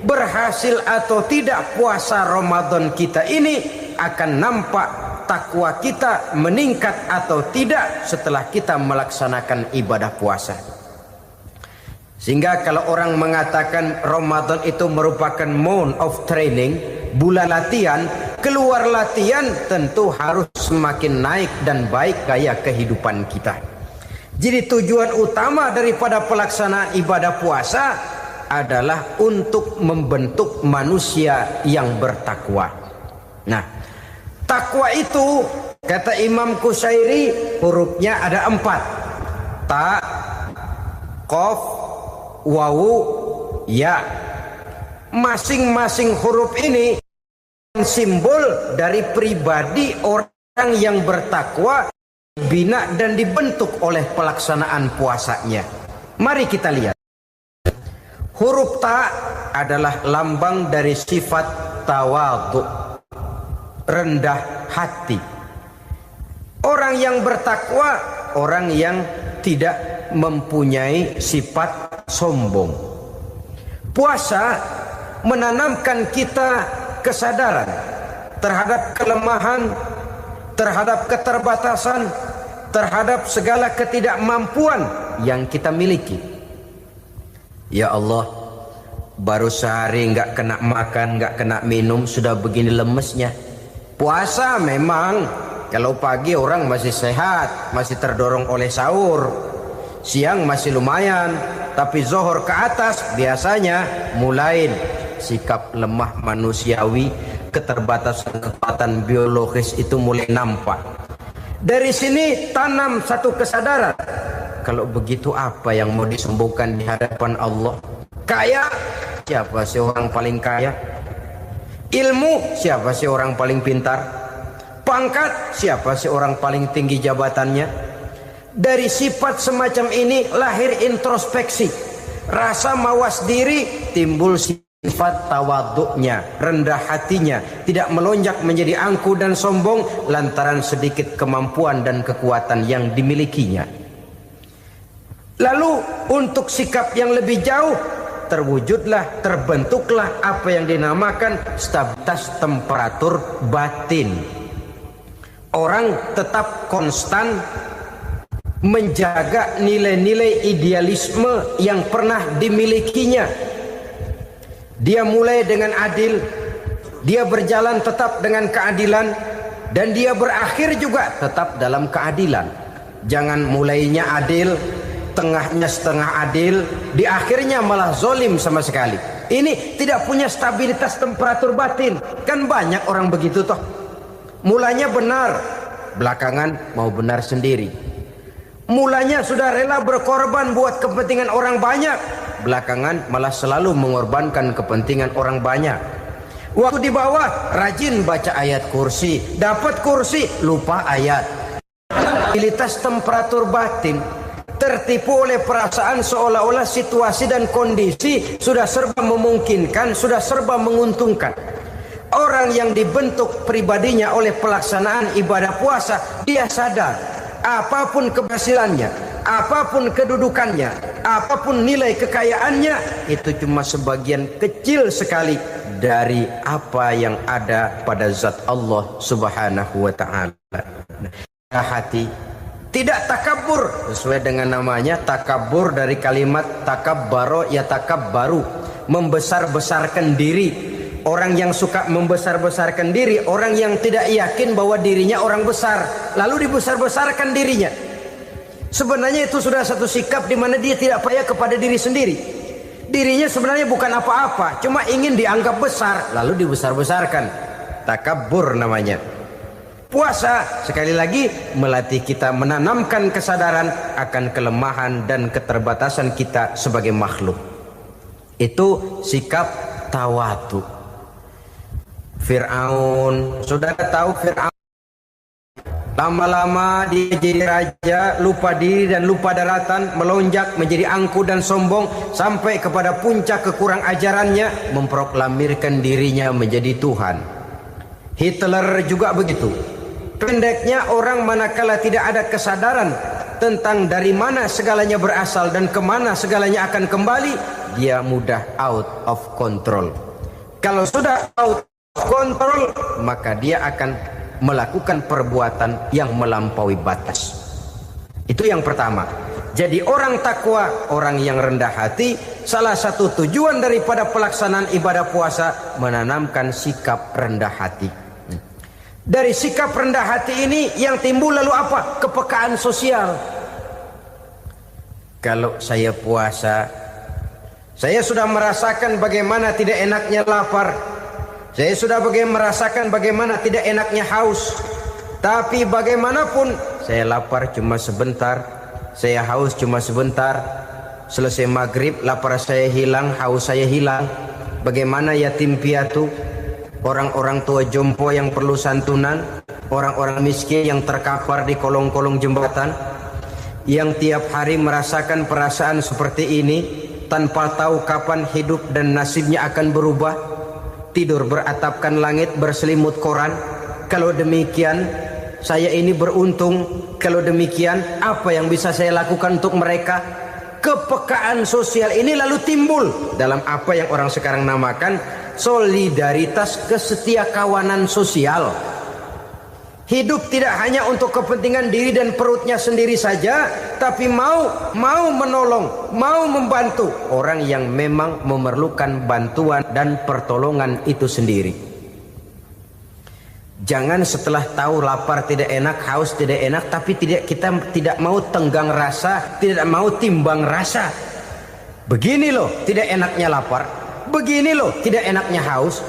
berhasil atau tidak puasa Ramadan kita ini akan nampak takwa kita meningkat atau tidak setelah kita melaksanakan ibadah puasa. Sehingga kalau orang mengatakan Ramadan itu merupakan month of training, bulan latihan, keluar latihan tentu harus semakin naik dan baik gaya kehidupan kita. Jadi tujuan utama daripada pelaksanaan ibadah puasa adalah untuk membentuk manusia yang bertakwa. Nah, takwa itu kata Imam Qusairi hurufnya ada 4. Ta, qaf, wawu, ya. Masing-masing huruf ini simbol dari pribadi orang yang bertakwa, bina dan dibentuk oleh pelaksanaan puasanya. Mari kita lihat. Huruf ta adalah lambang dari sifat tawadhu, rendah hati. Orang yang bertakwa, orang yang tidak mempunyai sifat sombong. Puasa menanamkan kita kesadaran terhadap kelemahan, terhadap keterbatasan, terhadap segala ketidakmampuan yang kita miliki. Ya Allah, baru sehari nggak kena makan, nggak kena minum, sudah begini lemesnya. Puasa memang, kalau pagi orang masih sehat, masih terdorong oleh sahur, siang masih lumayan, tapi zuhur ke atas biasanya mulai sikap lemah manusiawi, keterbatasan kekuatan biologis itu mulai nampak. Dari sini tanam satu kesadaran. Kalau begitu apa yang mau disembuhkan di hadapan Allah? Kaya, siapa sih orang paling kaya? Ilmu, siapa sih orang paling pintar? Pangkat, siapa sih orang paling tinggi jabatannya? Dari sifat semacam ini lahir introspeksi, rasa mawas diri, timbul sifat tawaduknya, rendah hatinya, tidak melonjak menjadi angku dan sombong lantaran sedikit kemampuan dan kekuatan yang dimilikinya. Lalu untuk sikap yang lebih jauh, terwujudlah, terbentuklah apa yang dinamakan stabilitas temperatur batin. Orang tetap konstan menjaga nilai-nilai idealisme yang pernah dimilikinya. Dia mulai dengan adil, dia berjalan tetap dengan keadilan, dan dia berakhir juga tetap dalam keadilan. Jangan mulainya adil, tengahnya setengah adil, di akhirnya malah zolim sama sekali. Ini tidak punya stabilitas temperatur batin. Kan banyak orang begitu toh. Mulanya benar, belakangan mau benar sendiri. Mulanya sudah rela berkorban buat kepentingan orang banyak, belakangan malah selalu mengorbankan kepentingan orang banyak. Waktu di bawah rajin baca ayat kursi, dapat kursi lupa ayat. Stabilitas temperatur batin tertipu oleh perasaan seolah-olah situasi dan kondisi sudah serba memungkinkan, sudah serba menguntungkan. Orang yang dibentuk pribadinya oleh pelaksanaan ibadah puasa, dia sadar apapun keberhasilannya, apapun kedudukannya, apapun nilai kekayaannya, itu cuma sebagian kecil sekali dari apa yang ada pada zat Allah Subhanahu wa ta'ala. Hati tidak takabur, sesuai dengan namanya takabur dari kalimat takabbaro ya takabbaru, membesar-besarkan diri. Orang yang suka membesar-besarkan diri, orang yang tidak yakin bahwa dirinya orang besar, lalu dibesar-besarkan dirinya. Sebenarnya itu sudah satu sikap di mana dia tidak percaya kepada diri sendiri. Dirinya sebenarnya bukan apa-apa, cuma ingin dianggap besar, lalu dibesar-besarkan. Takabbur namanya. Puasa sekali lagi melatih kita menanamkan kesadaran akan kelemahan dan keterbatasan kita sebagai makhluk. Itu sikap tawadhu. Fir'aun, saudara tahu Fir'aun, lama-lama dia jadi raja, lupa diri dan lupa daratan, melonjak menjadi angku dan sombong sampai kepada puncak kekurang ajarannya, memproklamirkan dirinya menjadi Tuhan. Hitler juga begitu. Pendeknya orang manakala tidak ada kesadaran tentang dari mana segalanya berasal dan kemana segalanya akan kembali, dia mudah out of control. Kalau sudah out of control, maka dia akan melakukan perbuatan yang melampaui batas. Itu yang pertama. Jadi orang takwa, orang yang rendah hati, salah satu tujuan daripada pelaksanaan ibadah puasa menanamkan sikap rendah hati. Dari sikap rendah hati ini yang timbul lalu apa? Kepekaan sosial. Kalau saya puasa, saya sudah merasakan bagaimana tidak enaknya lapar. Saya sudah merasakan bagaimana tidak enaknya haus. Tapi bagaimanapun, saya lapar cuma sebentar, saya haus cuma sebentar. Selesai maghrib, lapar saya hilang, haus saya hilang. Bagaimana yatim piatu, orang-orang tua jompo yang perlu santunan, orang-orang miskin yang terkapar di kolong-kolong jembatan, yang tiap hari merasakan perasaan seperti ini, tanpa tahu kapan hidup dan nasibnya akan berubah, tidur beratapkan langit berselimut koran. Kalau demikian saya ini beruntung. Kalau demikian apa yang bisa saya lakukan untuk mereka? Kepekaan sosial ini lalu timbul dalam apa yang orang sekarang namakan solidaritas, kesetiakawanan sosial. Hidup tidak hanya untuk kepentingan diri dan perutnya sendiri saja, tapi mau menolong, mau membantu orang yang memang memerlukan bantuan dan pertolongan itu sendiri. Jangan setelah tahu lapar tidak enak, haus tidak enak, tapi kita tidak mau tenggang rasa, tidak mau timbang rasa. Begini loh tidak enaknya lapar, begini loh tidak enaknya haus.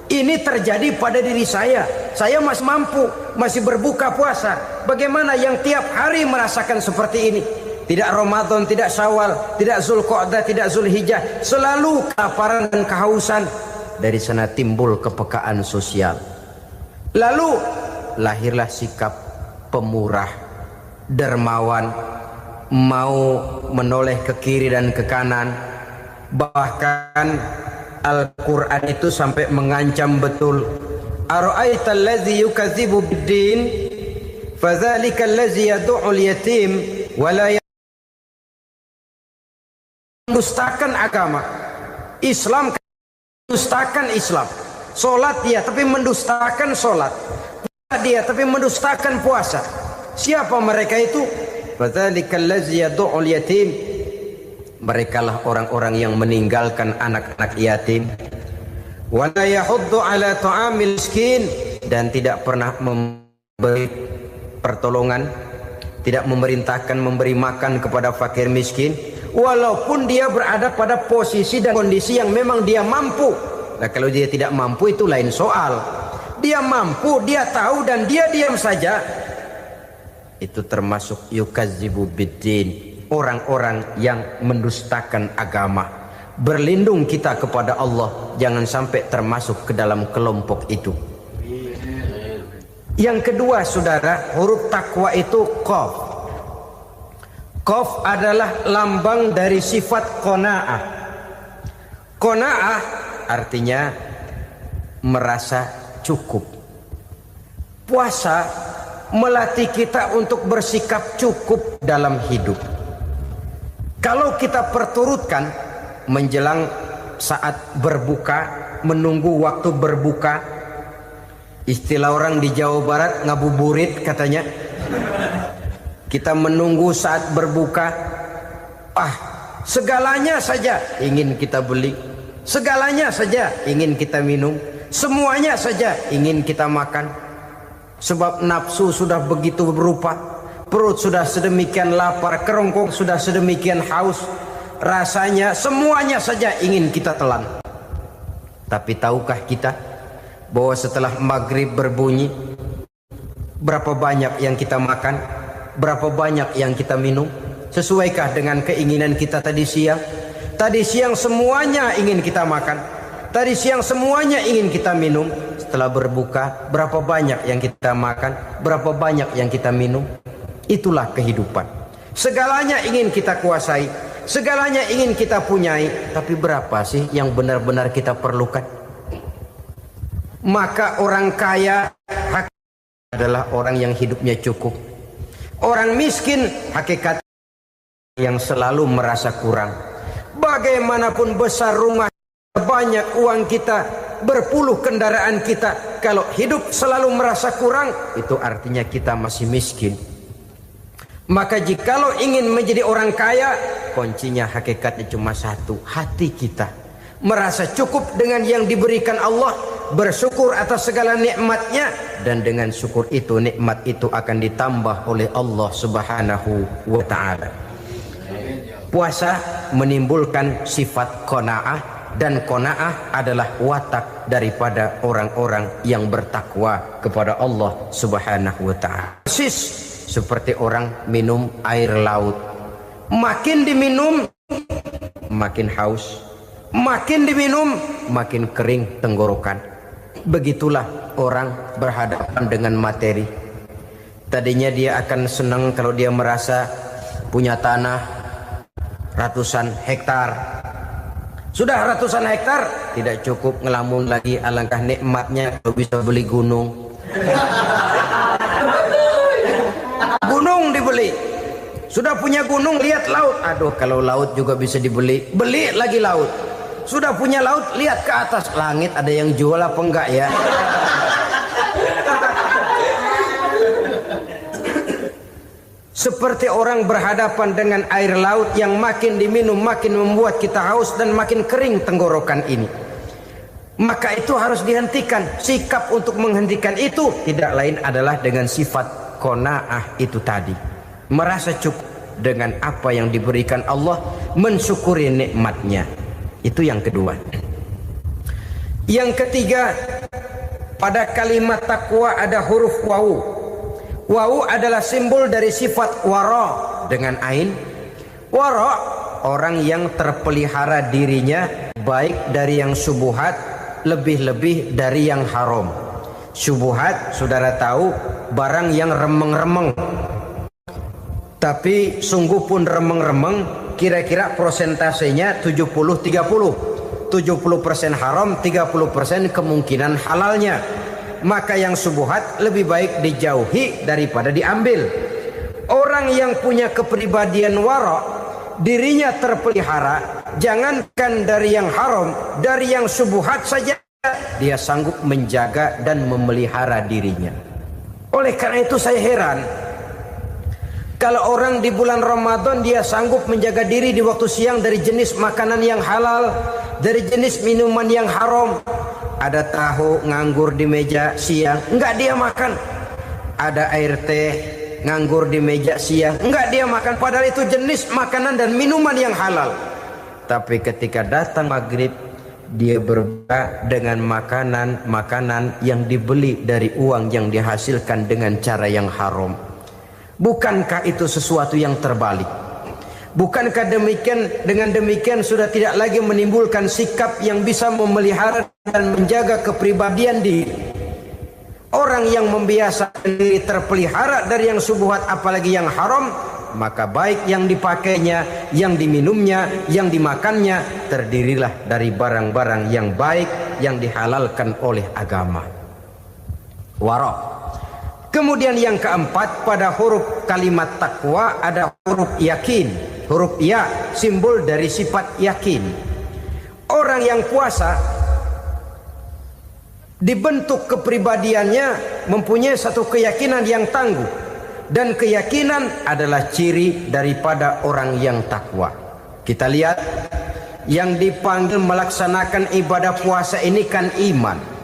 Ini terjadi pada diri saya. Saya masih mampu, masih berbuka puasa. Bagaimana yang tiap hari merasakan seperti ini? Tidak Ramadan, tidak Syawal, tidak Zulqa'dah, tidak Zulhijjah, selalu kelaparan dan kehausan. Dari sana timbul kepekaan sosial. Lalu lahirlah sikap pemurah, dermawan, mau menoleh ke kiri dan ke kanan. Bahkan Al-Quran itu sampai mengancam betul. Ara'aita allazi yukadzibu bid-din fadzalika allazi yad'ul yatim wa la mendustakan agama. Islam mendustakan Islam. Salat dia tapi mendustakan salat. Puasa dia tapi mendustakan puasa. Siapa mereka itu? Fadzalika allazi yad'ul yatim. Merekalah orang-orang yang meninggalkan anak-anak yatim. Wa la yahuddu ala ta'amil miskin, dan tidak pernah memberi pertolongan, tidak memerintahkan memberi makan kepada fakir miskin, walaupun dia berada pada posisi dan kondisi yang memang dia mampu. Nah, kalau dia tidak mampu itu lain soal. Dia mampu, dia tahu, dan dia diam saja. Itu termasuk yukadzibu biddin, orang-orang yang mendustakan agama. Berlindung kita kepada Allah, jangan sampai termasuk ke dalam kelompok itu. Yang kedua saudara, huruf takwa itu qaf. Qaf adalah lambang dari sifat qanaah. Qanaah artinya merasa cukup. Puasa melatih kita untuk bersikap cukup dalam hidup. Kalau kita perturutkan menjelang saat berbuka, menunggu waktu berbuka, istilah orang di Jawa Barat ngabuburit katanya. Kita menunggu saat berbuka, segalanya saja ingin kita beli, segalanya saja ingin kita minum, semuanya saja ingin kita makan. Sebab nafsu sudah begitu berupa, perut sudah sedemikian lapar, kerongkong sudah sedemikian haus, rasanya semuanya saja ingin kita telan. Tapi tahukah kita bahwa setelah maghrib berbunyi, berapa banyak yang kita makan, berapa banyak yang kita minum? Sesuaikah dengan keinginan kita tadi siang? Tadi siang semuanya ingin kita makan, tadi siang semuanya ingin kita minum. Setelah berbuka, berapa banyak yang kita makan, berapa banyak yang kita minum? Itulah kehidupan. Segalanya ingin kita kuasai, segalanya ingin kita punyai, tapi berapa sih yang benar-benar kita perlukan? Maka orang kaya adalah orang yang hidupnya cukup. Orang miskin hakikat yang selalu merasa kurang. Bagaimanapun besar rumah, banyak uang kita, berpuluh kendaraan kita, kalau hidup selalu merasa kurang, itu artinya kita masih miskin. Maka jikalau ingin menjadi orang kaya, kuncinya hakikatnya cuma satu, hati kita merasa cukup dengan yang diberikan Allah, bersyukur atas segala nikmatnya, dan dengan syukur itu nikmat itu akan ditambah oleh Allah Subhanahu wa ta'ala. Puasa menimbulkan sifat qanaah, dan qanaah adalah watak daripada orang-orang yang bertakwa kepada Allah Subhanahu wa ta'ala. Seperti orang minum air laut, makin diminum makin haus, makin diminum makin kering tenggorokan. Begitulah orang berhadapan dengan materi. Tadinya dia akan senang kalau dia merasa punya tanah ratusan hektar, Sudah ratusan hektar, tidak cukup ngelamun lagi, alangkah nikmatnya kalau bisa beli gunung. Gunung dibeli. Sudah punya gunung, lihat laut. Aduh, kalau laut juga bisa dibeli, beli lagi laut. Sudah punya laut, lihat ke atas langit, ada yang jual apa enggak ya? Seperti orang berhadapan dengan air laut yang makin diminum makin membuat kita haus dan makin kering tenggorokan ini. Maka itu harus dihentikan. Sikap untuk menghentikan itu tidak lain adalah dengan sifat qanaah itu tadi. Merasa cukup dengan apa yang diberikan Allah, mensyukuri nikmatnya. Itu yang kedua. Yang ketiga, pada kalimat takwa ada huruf wawu. Wawu adalah simbol dari sifat wara dengan ain. Wara, orang yang terpelihara dirinya baik dari yang syubhat, lebih-lebih dari yang haram. Syubhat, saudara tahu, barang yang remeng-remeng. Tapi sungguh pun remeng-remeng, kira-kira prosentasenya 70-30. 70% haram, 30% kemungkinan halalnya. Maka yang syubhat lebih baik dijauhi daripada diambil. Orang yang punya kepribadian wara, dirinya terpelihara, jangankan dari yang haram, dari yang syubhat saja dia sanggup menjaga dan memelihara dirinya. Oleh karena itu saya heran kalau orang di bulan Ramadan dia sanggup menjaga diri di waktu siang dari jenis makanan yang halal, dari jenis minuman yang haram. Ada tahu nganggur di meja siang, enggak dia makan. Ada air teh nganggur di meja siang, enggak dia makan. Padahal itu jenis makanan dan minuman yang halal. Tapi ketika datang maghrib, dia berbuka dengan makanan yang dibeli dari uang yang dihasilkan dengan cara yang haram. Bukankah itu sesuatu yang terbalik? Bukankah dengan demikian sudah tidak lagi menimbulkan sikap yang bisa memelihara dan menjaga kepribadian diri? Orang yang membiasakan diri terpelihara dari yang syubhat apalagi yang haram, maka baik yang dipakainya, yang diminumnya, yang dimakannya terdirilah dari barang-barang yang baik yang dihalalkan oleh agama. Wara. Kemudian yang keempat, pada huruf kalimat takwa ada huruf yakin. Huruf ya, simbol dari sifat yakin. Orang yang puasa dibentuk kepribadiannya mempunyai satu keyakinan yang tangguh, dan keyakinan adalah ciri daripada orang yang takwa. Kita lihat yang dipanggil melaksanakan ibadah puasa ini kan iman.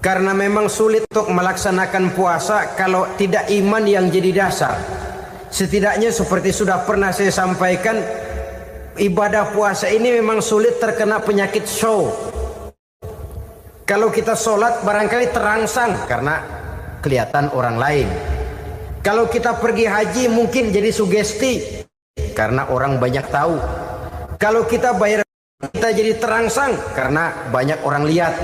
Karena memang sulit untuk melaksanakan puasa kalau tidak iman yang jadi dasar. Setidaknya seperti sudah pernah saya sampaikan, ibadah puasa ini memang sulit terkena penyakit show. Kalau kita sholat barangkali terangsang karena kelihatan orang lain. Kalau kita pergi haji mungkin jadi sugesti karena orang banyak tahu. Kalau kita bayar kita jadi terangsang karena banyak orang lihat.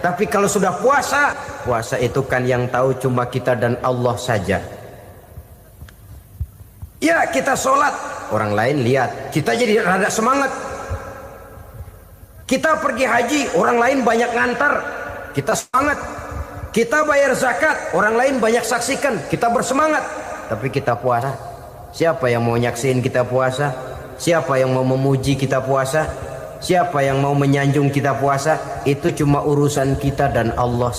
Tapi kalau sudah puasa, puasa itu kan yang tahu cuma kita dan Allah saja. Ya kita sholat, orang lain lihat, kita jadi rada semangat. Kita pergi haji, orang lain banyak ngantar, kita semangat. Kita bayar zakat, orang lain banyak saksikan, kita bersemangat. Tapi kita puasa, siapa yang mau nyaksiin kita puasa? Siapa yang mau memuji kita puasa? Siapa yang mau menyanjung kita puasa? Itu cuma urusan kita dan Allah.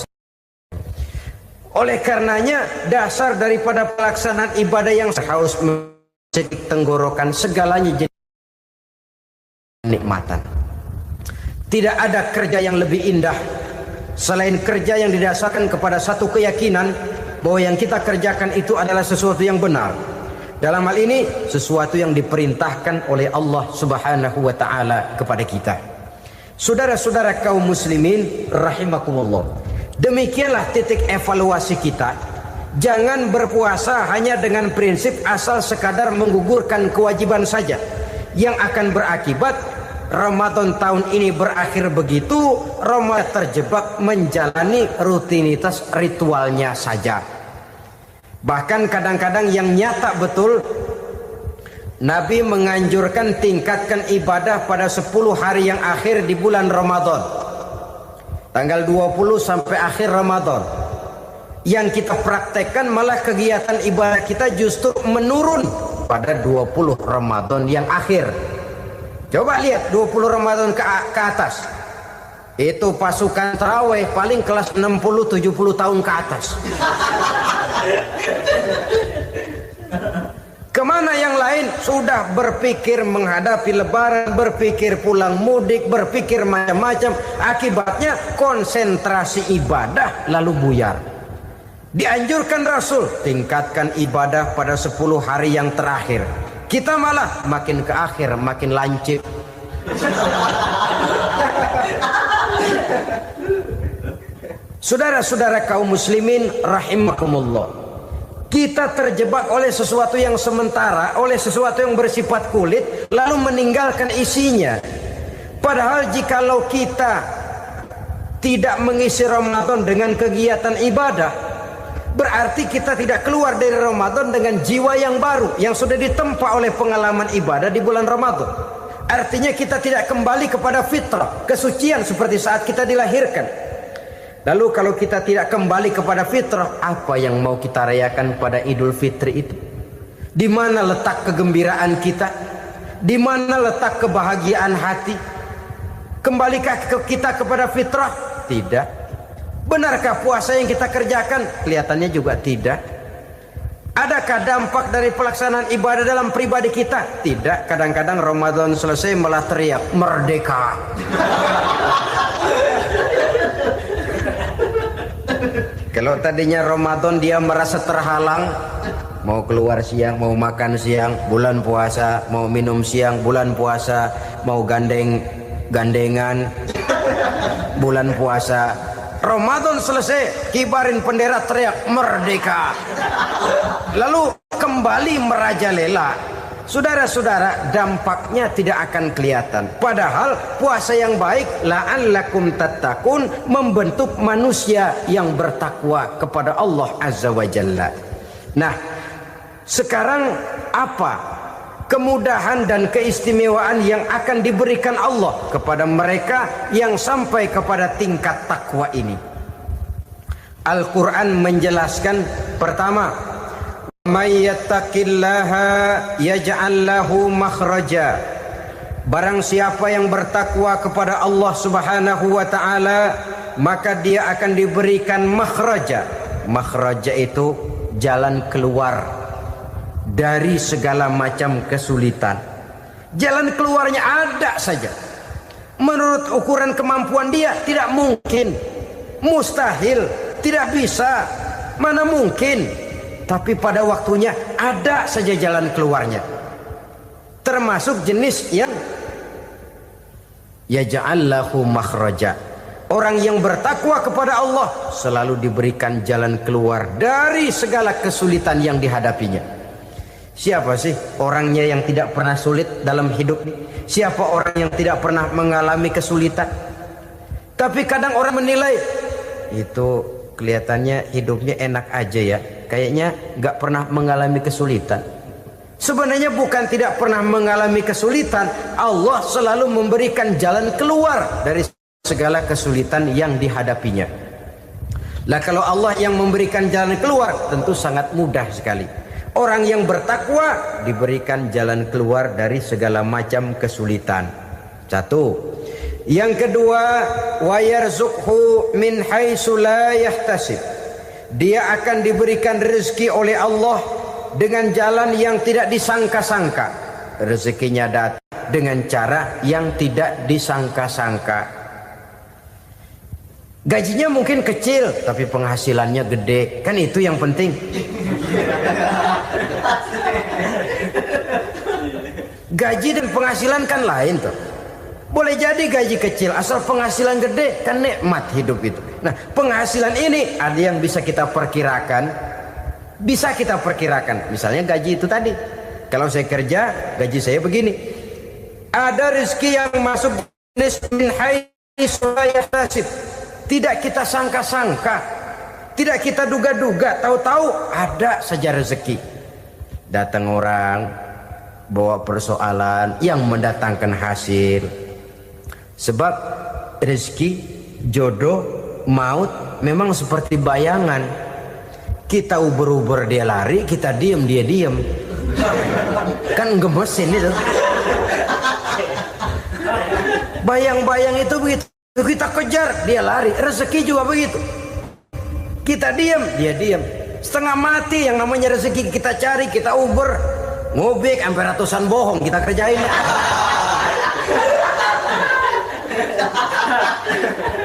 Oleh karenanya dasar daripada pelaksanaan ibadah yang haus mencedik tenggorokan segalanya jadi nikmatan. Tidak ada kerja yang lebih indah selain kerja yang didasarkan kepada satu keyakinan bahwa yang kita kerjakan itu adalah sesuatu yang benar. Dalam hal ini sesuatu yang diperintahkan oleh Allah Subhanahu wa taala kepada kita. Saudara-saudara kaum muslimin rahimakumullah. Demikianlah titik evaluasi kita. Jangan berpuasa hanya dengan prinsip asal sekadar menggugurkan kewajiban saja, yang akan berakibat Ramadan tahun ini berakhir begitu, Ramadan terjebak menjalani rutinitas ritualnya saja. Bahkan kadang-kadang yang nyata betul, Nabi menganjurkan tingkatkan ibadah pada 10 hari yang akhir di bulan Ramadan. Tanggal 20 sampai akhir Ramadan. Yang kita praktekkan malah kegiatan ibadah kita justru menurun pada 20 Ramadan yang akhir. Coba lihat 20 Ramadan ke atas. Itu pasukan tarawih paling kelas 60-70 tahun ke atas. Kemana yang lain sudah berpikir menghadapi lebaran, berpikir pulang mudik, berpikir macam-macam. Akibatnya konsentrasi ibadah lalu buyar. Dianjurkan Rasul tingkatkan ibadah pada 10 hari yang terakhir. Kita malah makin ke akhir makin lancip. Saudara-saudara kaum muslimin rahimakumullah. Kita terjebak oleh sesuatu yang sementara, oleh sesuatu yang bersifat kulit, lalu meninggalkan isinya. Padahal jikalau kita tidak mengisi Ramadan dengan kegiatan ibadah, berarti kita tidak keluar dari Ramadan dengan jiwa yang baru, yang sudah ditempa oleh pengalaman ibadah di bulan Ramadan. Artinya kita tidak kembali kepada fitrah, kesucian seperti saat kita dilahirkan. Lalu kalau kita tidak kembali kepada fitrah, apa yang mau kita rayakan pada Idul Fitri itu? Di mana letak kegembiraan kita? Di mana letak kebahagiaan hati? Kembalikah kita kepada fitrah? Tidak. Benarkah puasa yang kita kerjakan? Kelihatannya juga tidak. Adakah dampak dari pelaksanaan ibadah dalam pribadi kita? Tidak. Kadang-kadang Ramadan selesai malah teriak merdeka. Kalau tadinya Ramadan dia merasa terhalang, mau keluar siang, mau makan siang, bulan puasa, mau minum siang, bulan puasa, mau gandengan, bulan puasa. Ramadan selesai, kibarin bendera, teriak merdeka. Lalu kembali merajalela. Saudara-saudara, dampaknya tidak akan kelihatan. Padahal puasa yang baik, la'allakum tattaqun, membentuk manusia yang bertakwa kepada Allah Azza wa Jalla. Nah, sekarang apa kemudahan dan keistimewaan yang akan diberikan Allah kepada mereka yang sampai kepada tingkat takwa ini? Al-Quran menjelaskan, pertama, may yattaqillaha yaj'al lahu makhraja. Barang siapa yang bertakwa kepada Allah Subhanahu wa taala, maka dia akan diberikan makhraja. Makhraja itu jalan keluar dari segala macam kesulitan. Jalan keluarnya ada saja. Menurut ukuran kemampuan dia tidak mungkin, mustahil, tidak bisa, mana mungkin. Tapi pada waktunya ada saja jalan keluarnya. Termasuk jenis yang yaj'al lahu makhraja. Orang yang bertakwa kepada Allah selalu diberikan jalan keluar dari segala kesulitan yang dihadapinya. Siapa sih orangnya yang tidak pernah sulit dalam hidup ini? Siapa orang yang tidak pernah mengalami kesulitan? Tapi kadang orang menilai, itu kelihatannya hidupnya enak aja ya, kayaknya nggak pernah mengalami kesulitan. Sebenarnya bukan tidak pernah mengalami kesulitan, Allah selalu memberikan jalan keluar dari segala kesulitan yang dihadapinya. Lah kalau Allah yang memberikan jalan keluar, tentu sangat mudah sekali. Orang yang bertakwa diberikan jalan keluar dari segala macam kesulitan. Satu. Yang kedua, wa yarzuqhu min haitsu la yahtasib. Dia akan diberikan rezeki oleh Allah dengan jalan yang tidak disangka-sangka. Rezekinya datang dengan cara yang tidak disangka-sangka. Gajinya mungkin kecil, tapi penghasilannya gede. Kan itu yang penting. Gaji dan penghasilan kan lain tuh. Boleh jadi gaji kecil, asal penghasilan gede, kan nikmat hidup itu. Nah, penghasilan ini ada yang bisa kita perkirakan. Bisa kita perkirakan. Misalnya gaji itu tadi. Kalau saya kerja, gaji saya begini. Ada rezeki yang masuk min haitsu la yahtasib. Tidak kita sangka-sangka. Tidak kita duga-duga. Tahu-tahu ada saja rezeki. Datang orang, bawa persoalan yang mendatangkan hasil. Sebab rezeki, jodoh, maut memang seperti bayangan. Kita uber-uber dia lari, kita diem dia diem. Kan gemesin itu. Bayang-bayang itu begitu, kita kejar dia lari. Rezeki juga begitu. Kita diem dia diem. Setengah mati yang namanya rezeki kita cari, kita uber, ngobek sampai ratusan bohong kita kerjain.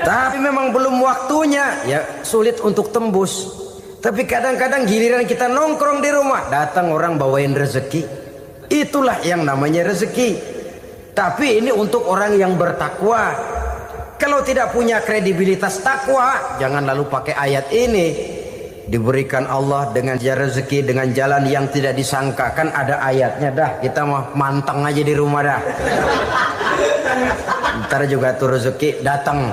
Tapi memang belum waktunya, ya sulit untuk tembus. Tapi kadang-kadang giliran kita nongkrong di rumah, datang orang bawain rezeki. Itulah yang namanya rezeki. Tapi ini untuk orang yang bertakwa. Kalau tidak punya kredibilitas takwa, jangan lalu pakai ayat ini. Diberikan Allah dengan rezeki dengan jalan yang tidak disangka. Kan ada ayatnya dah, kita mah manteng aja di rumah dah. Ntar juga tuh rezeki datang.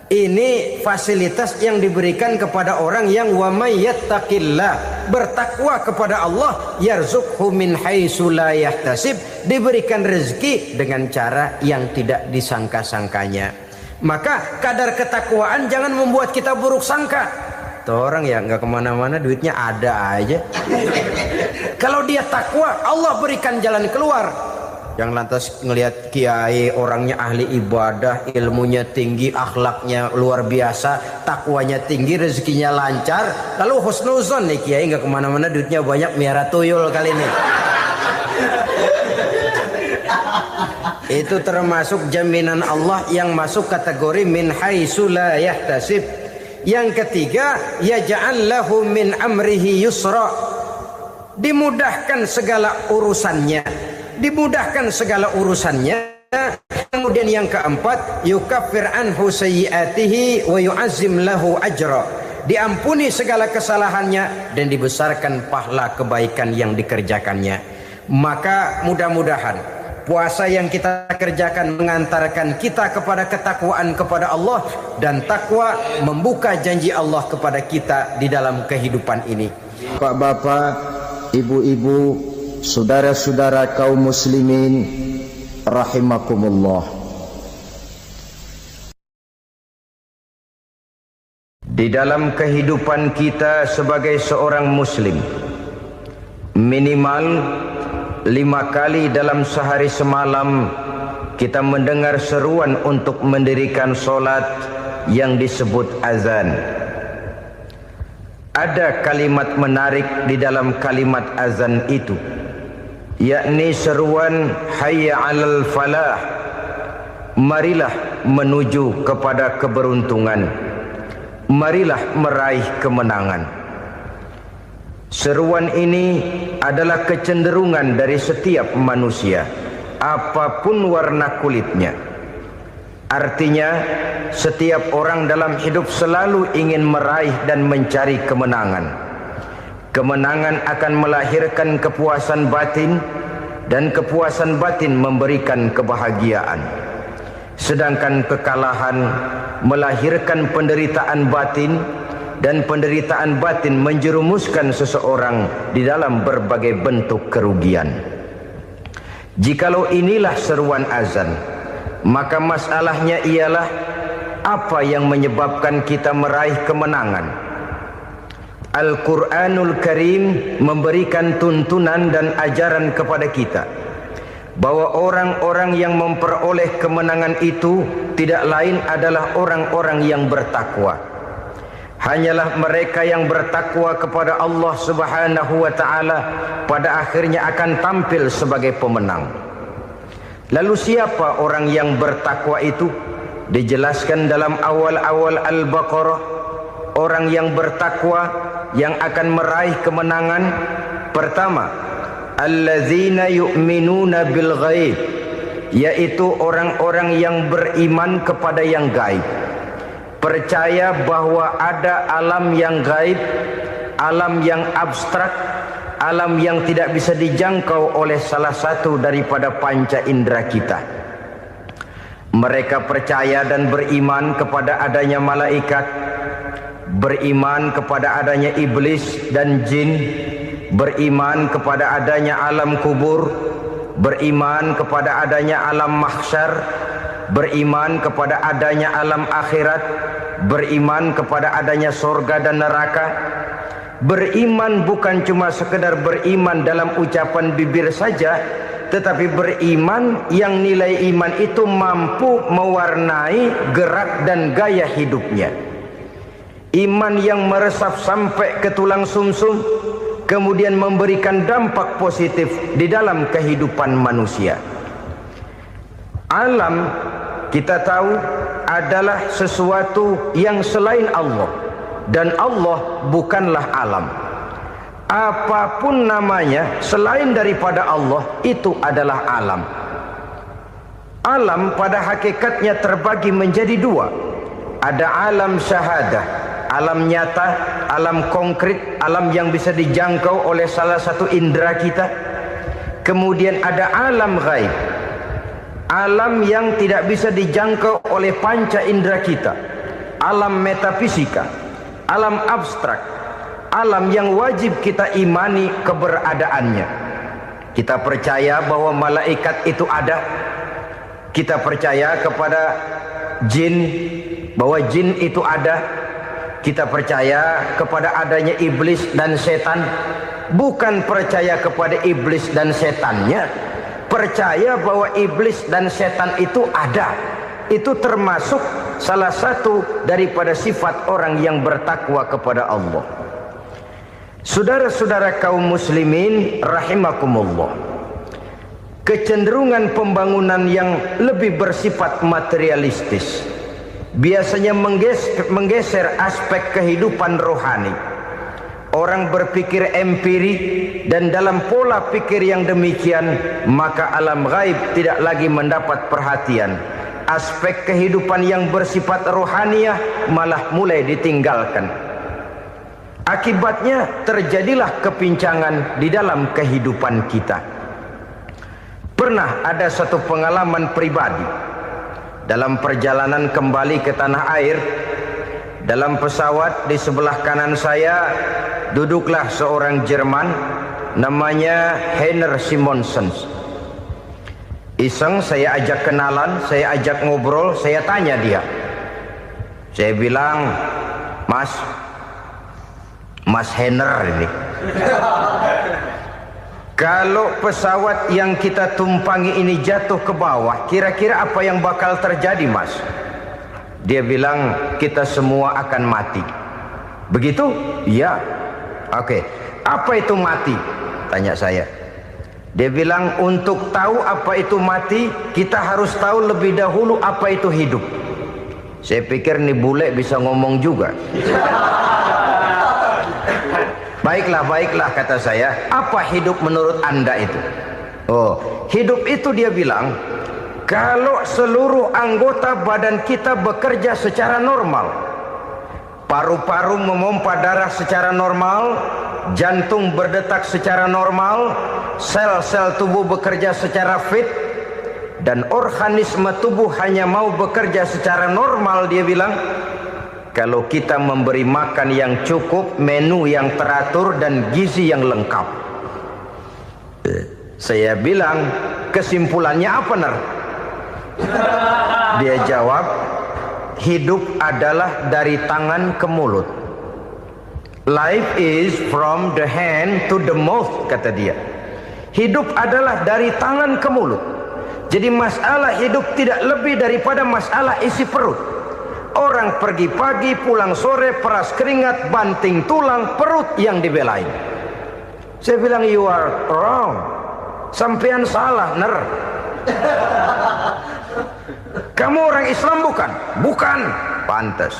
Ini fasilitas yang diberikan kepada orang yang wa may yattaqillah, bertakwa kepada Allah, yarzuqhu min haitsu la yahtasib, diberikan rezeki dengan cara yang tidak disangka-sangkanya. Maka kadar ketakwaan jangan membuat kita buruk sangka. Tuh orang ya nggak kemana-mana, duitnya ada aja. Kalau dia takwa, Allah berikan jalan keluar. Yang lantas ngelihat kiai orangnya ahli ibadah, ilmunya tinggi, akhlaknya luar biasa, takwanya tinggi, rezekinya lancar, lalu husnuzon nih kiai nggak kemana-mana, duitnya banyak, miara tuyul kali ini. Itu termasuk jaminan Allah yang masuk kategori min haitsu la yahtasib. Yang ketiga, yaj'al lahu min amrihi yusra, dimudahkan segala urusannya. Dimudahkan segala urusannya. Kemudian yang keempat, yukaffir anhu sayyiatihi wa yu'azzim lahu ajra, diampuni segala kesalahannya dan dibesarkan pahala kebaikan yang dikerjakannya. Maka mudah-mudahan puasa yang kita kerjakan mengantarkan kita kepada ketakwaan kepada Allah, dan takwa membuka janji Allah kepada kita di dalam kehidupan ini. Bapak-bapak, ibu-ibu, saudara-saudara kaum muslimin rahimakumullah. Di dalam kehidupan kita sebagai seorang muslim, minimal 5 kali dalam sehari semalam kita mendengar seruan untuk mendirikan solat yang disebut azan. Ada kalimat menarik di dalam kalimat azan itu, yakni seruan hayya 'alal falah, marilah menuju kepada keberuntungan, marilah meraih kemenangan. Seruan ini adalah kecenderungan dari setiap manusia, apapun warna kulitnya. Artinya setiap orang dalam hidup selalu ingin meraih dan mencari kemenangan. Kemenangan akan melahirkan kepuasan batin, dan kepuasan batin memberikan kebahagiaan. Sedangkan kekalahan melahirkan penderitaan batin, dan penderitaan batin menjerumuskan seseorang di dalam berbagai bentuk kerugian. Jikalau inilah seruan azan, maka masalahnya ialah apa yang menyebabkan kita meraih kemenangan. Al-Quranul Karim memberikan tuntunan dan ajaran kepada kita bahwa orang-orang yang memperoleh kemenangan itu tidak lain adalah orang-orang yang bertakwa. Hanyalah mereka yang bertakwa kepada Allah Subhanahu wa ta'ala pada akhirnya akan tampil sebagai pemenang. Lalu siapa orang yang bertakwa itu? Dijelaskan dalam awal-awal Al-Baqarah, orang yang bertakwa yang akan meraih kemenangan. Pertama, allazina yu'minuna bil ghaib, yaitu orang-orang yang beriman kepada yang gaib, percaya bahwa ada alam yang gaib, alam yang abstrak, alam yang tidak bisa dijangkau oleh salah satu daripada panca indera kita. Mereka percaya dan beriman kepada adanya malaikat, beriman kepada adanya iblis dan jin, beriman kepada adanya alam kubur, beriman kepada adanya alam mahsyar, beriman kepada adanya alam akhirat, beriman kepada adanya surga dan neraka. Beriman bukan cuma sekedar beriman dalam ucapan bibir saja, tetapi beriman yang nilai iman itu mampu mewarnai gerak dan gaya hidupnya. Iman yang meresap sampai ke tulang sumsum, kemudian memberikan dampak positif di dalam kehidupan manusia. Alam, kita tahu, adalah sesuatu yang selain Allah, dan Allah bukanlah alam. Apapun namanya selain daripada Allah, itu adalah alam. Alam pada hakikatnya terbagi menjadi dua. Ada alam syahadah, alam nyata, alam konkret, alam yang bisa dijangkau oleh salah satu indera kita. Kemudian ada alam ghaib, alam yang tidak bisa dijangkau oleh panca indera kita, alam metafisika, alam abstrak, alam yang wajib kita imani keberadaannya. Kita percaya bahwa malaikat itu ada, kita percaya kepada jin, bahwa jin itu ada, kita percaya kepada adanya iblis dan setan. Bukan percaya kepada iblis dan setannya, percaya bahwa iblis dan setan itu ada. Itu termasuk salah satu daripada sifat orang yang bertakwa kepada Allah. Saudara-saudara kaum muslimin rahimakumullah, kecenderungan pembangunan yang lebih bersifat materialistis biasanya menggeser aspek kehidupan rohani. Orang berpikir empiri, dan dalam pola pikir yang demikian maka alam gaib tidak lagi mendapat perhatian. Aspek kehidupan yang bersifat rohaniah malah mulai ditinggalkan. Akibatnya terjadilah kepincangan di dalam kehidupan kita. Pernah ada satu pengalaman pribadi dalam perjalanan kembali ke tanah air. Dalam pesawat di sebelah kanan saya duduklah seorang Jerman namanya Heiner Simonsen. Iseng saya ajak kenalan, saya ajak ngobrol, saya tanya dia. Saya bilang, Mas Heiner ini, kalau pesawat yang kita tumpangi ini jatuh ke bawah, kira-kira apa yang bakal terjadi, Mas? Dia bilang, kita semua akan mati. Begitu? Iya. Oke. Apa itu mati? Tanya saya. Dia bilang, untuk tahu apa itu mati, kita harus tahu lebih dahulu apa itu hidup. Saya pikir nih bule bisa ngomong juga. Baiklah kata saya. Apa hidup menurut Anda itu? Oh, hidup itu dia bilang, kalau seluruh anggota badan kita bekerja secara normal, paru-paru memompa darah secara normal, jantung berdetak secara normal, sel-sel tubuh bekerja secara fit, dan organisme tubuh hanya mau bekerja secara normal, dia bilang, kalau kita memberi makan yang cukup, menu yang teratur, dan gizi yang lengkap. Saya bilang, kesimpulannya apa, Ner? Dia jawab, hidup adalah dari tangan ke mulut. Life is from the hand to the mouth, kata dia. Hidup adalah dari tangan ke mulut. Jadi masalah hidup tidak lebih daripada masalah isi perut. Orang pergi pagi, pulang sore, peras keringat, banting tulang, perut yang dibelain. Saya bilang, you are wrong. Sampean salah, Ner. Kamu orang Islam bukan? Bukan. Pantas.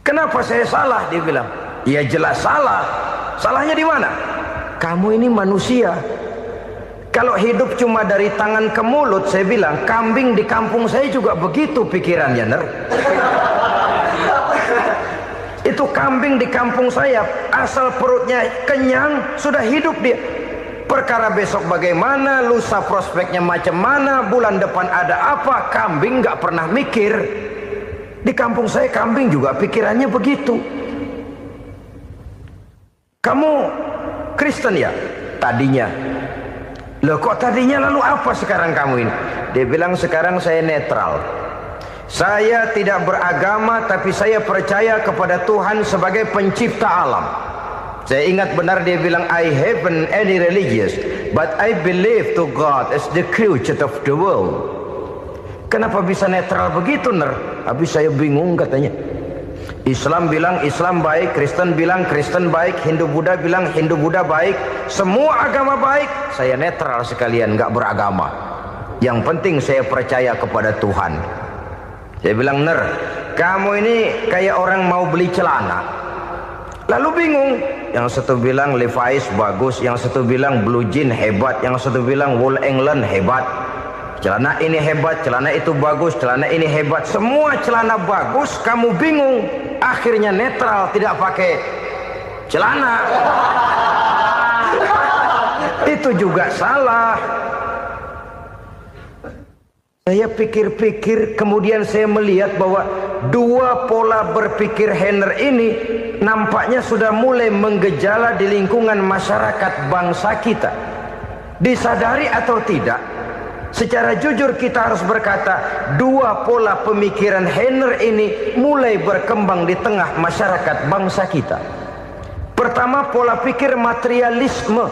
Kenapa saya salah? Dia bilang, ya jelas salah. Salahnya di mana? Kamu ini manusia. Kalau hidup cuma dari tangan ke mulut, saya bilang, kambing di kampung saya juga begitu pikirannya, Ner. Itu kambing di kampung saya, asal perutnya kenyang, sudah hidup dia. Perkara besok bagaimana, lusa prospeknya macam mana, bulan depan ada apa, kambing nggak pernah mikir. Di kampung saya kambing juga pikirannya begitu. Kamu Kristen ya? Tadinya. Loh kok tadinya, lalu apa sekarang kamu ini? Dia bilang, sekarang saya netral. Saya tidak beragama, tapi saya percaya kepada Tuhan sebagai pencipta alam. Saya ingat benar dia bilang, I haven't any religious, but I believe to God as the creator of the world. Kenapa bisa netral begitu, Ner? Habis saya bingung katanya. Islam bilang Islam baik, Kristen bilang Kristen baik, Hindu Buddha bilang Hindu Buddha baik, semua agama baik. Saya netral sekalian, nggak beragama. Yang penting saya percaya kepada Tuhan. Saya bilang, Ner, kamu ini kayak orang mau beli celana, lalu bingung. Yang satu bilang Levi's bagus, yang satu bilang Blue Jean hebat, yang satu bilang Wool England hebat. Celana ini hebat, celana itu bagus, celana ini hebat. Semua celana bagus, kamu bingung. Akhirnya netral, tidak pakai celana. Itu juga salah. Saya pikir-pikir, kemudian saya melihat bahwa dua pola berpikir Henner ini nampaknya sudah mulai menggejala di lingkungan masyarakat bangsa kita. Disadari atau tidak, secara jujur kita harus berkata, dua pola pemikiran Henner ini mulai berkembang di tengah masyarakat bangsa kita. Pertama, pola pikir materialisme.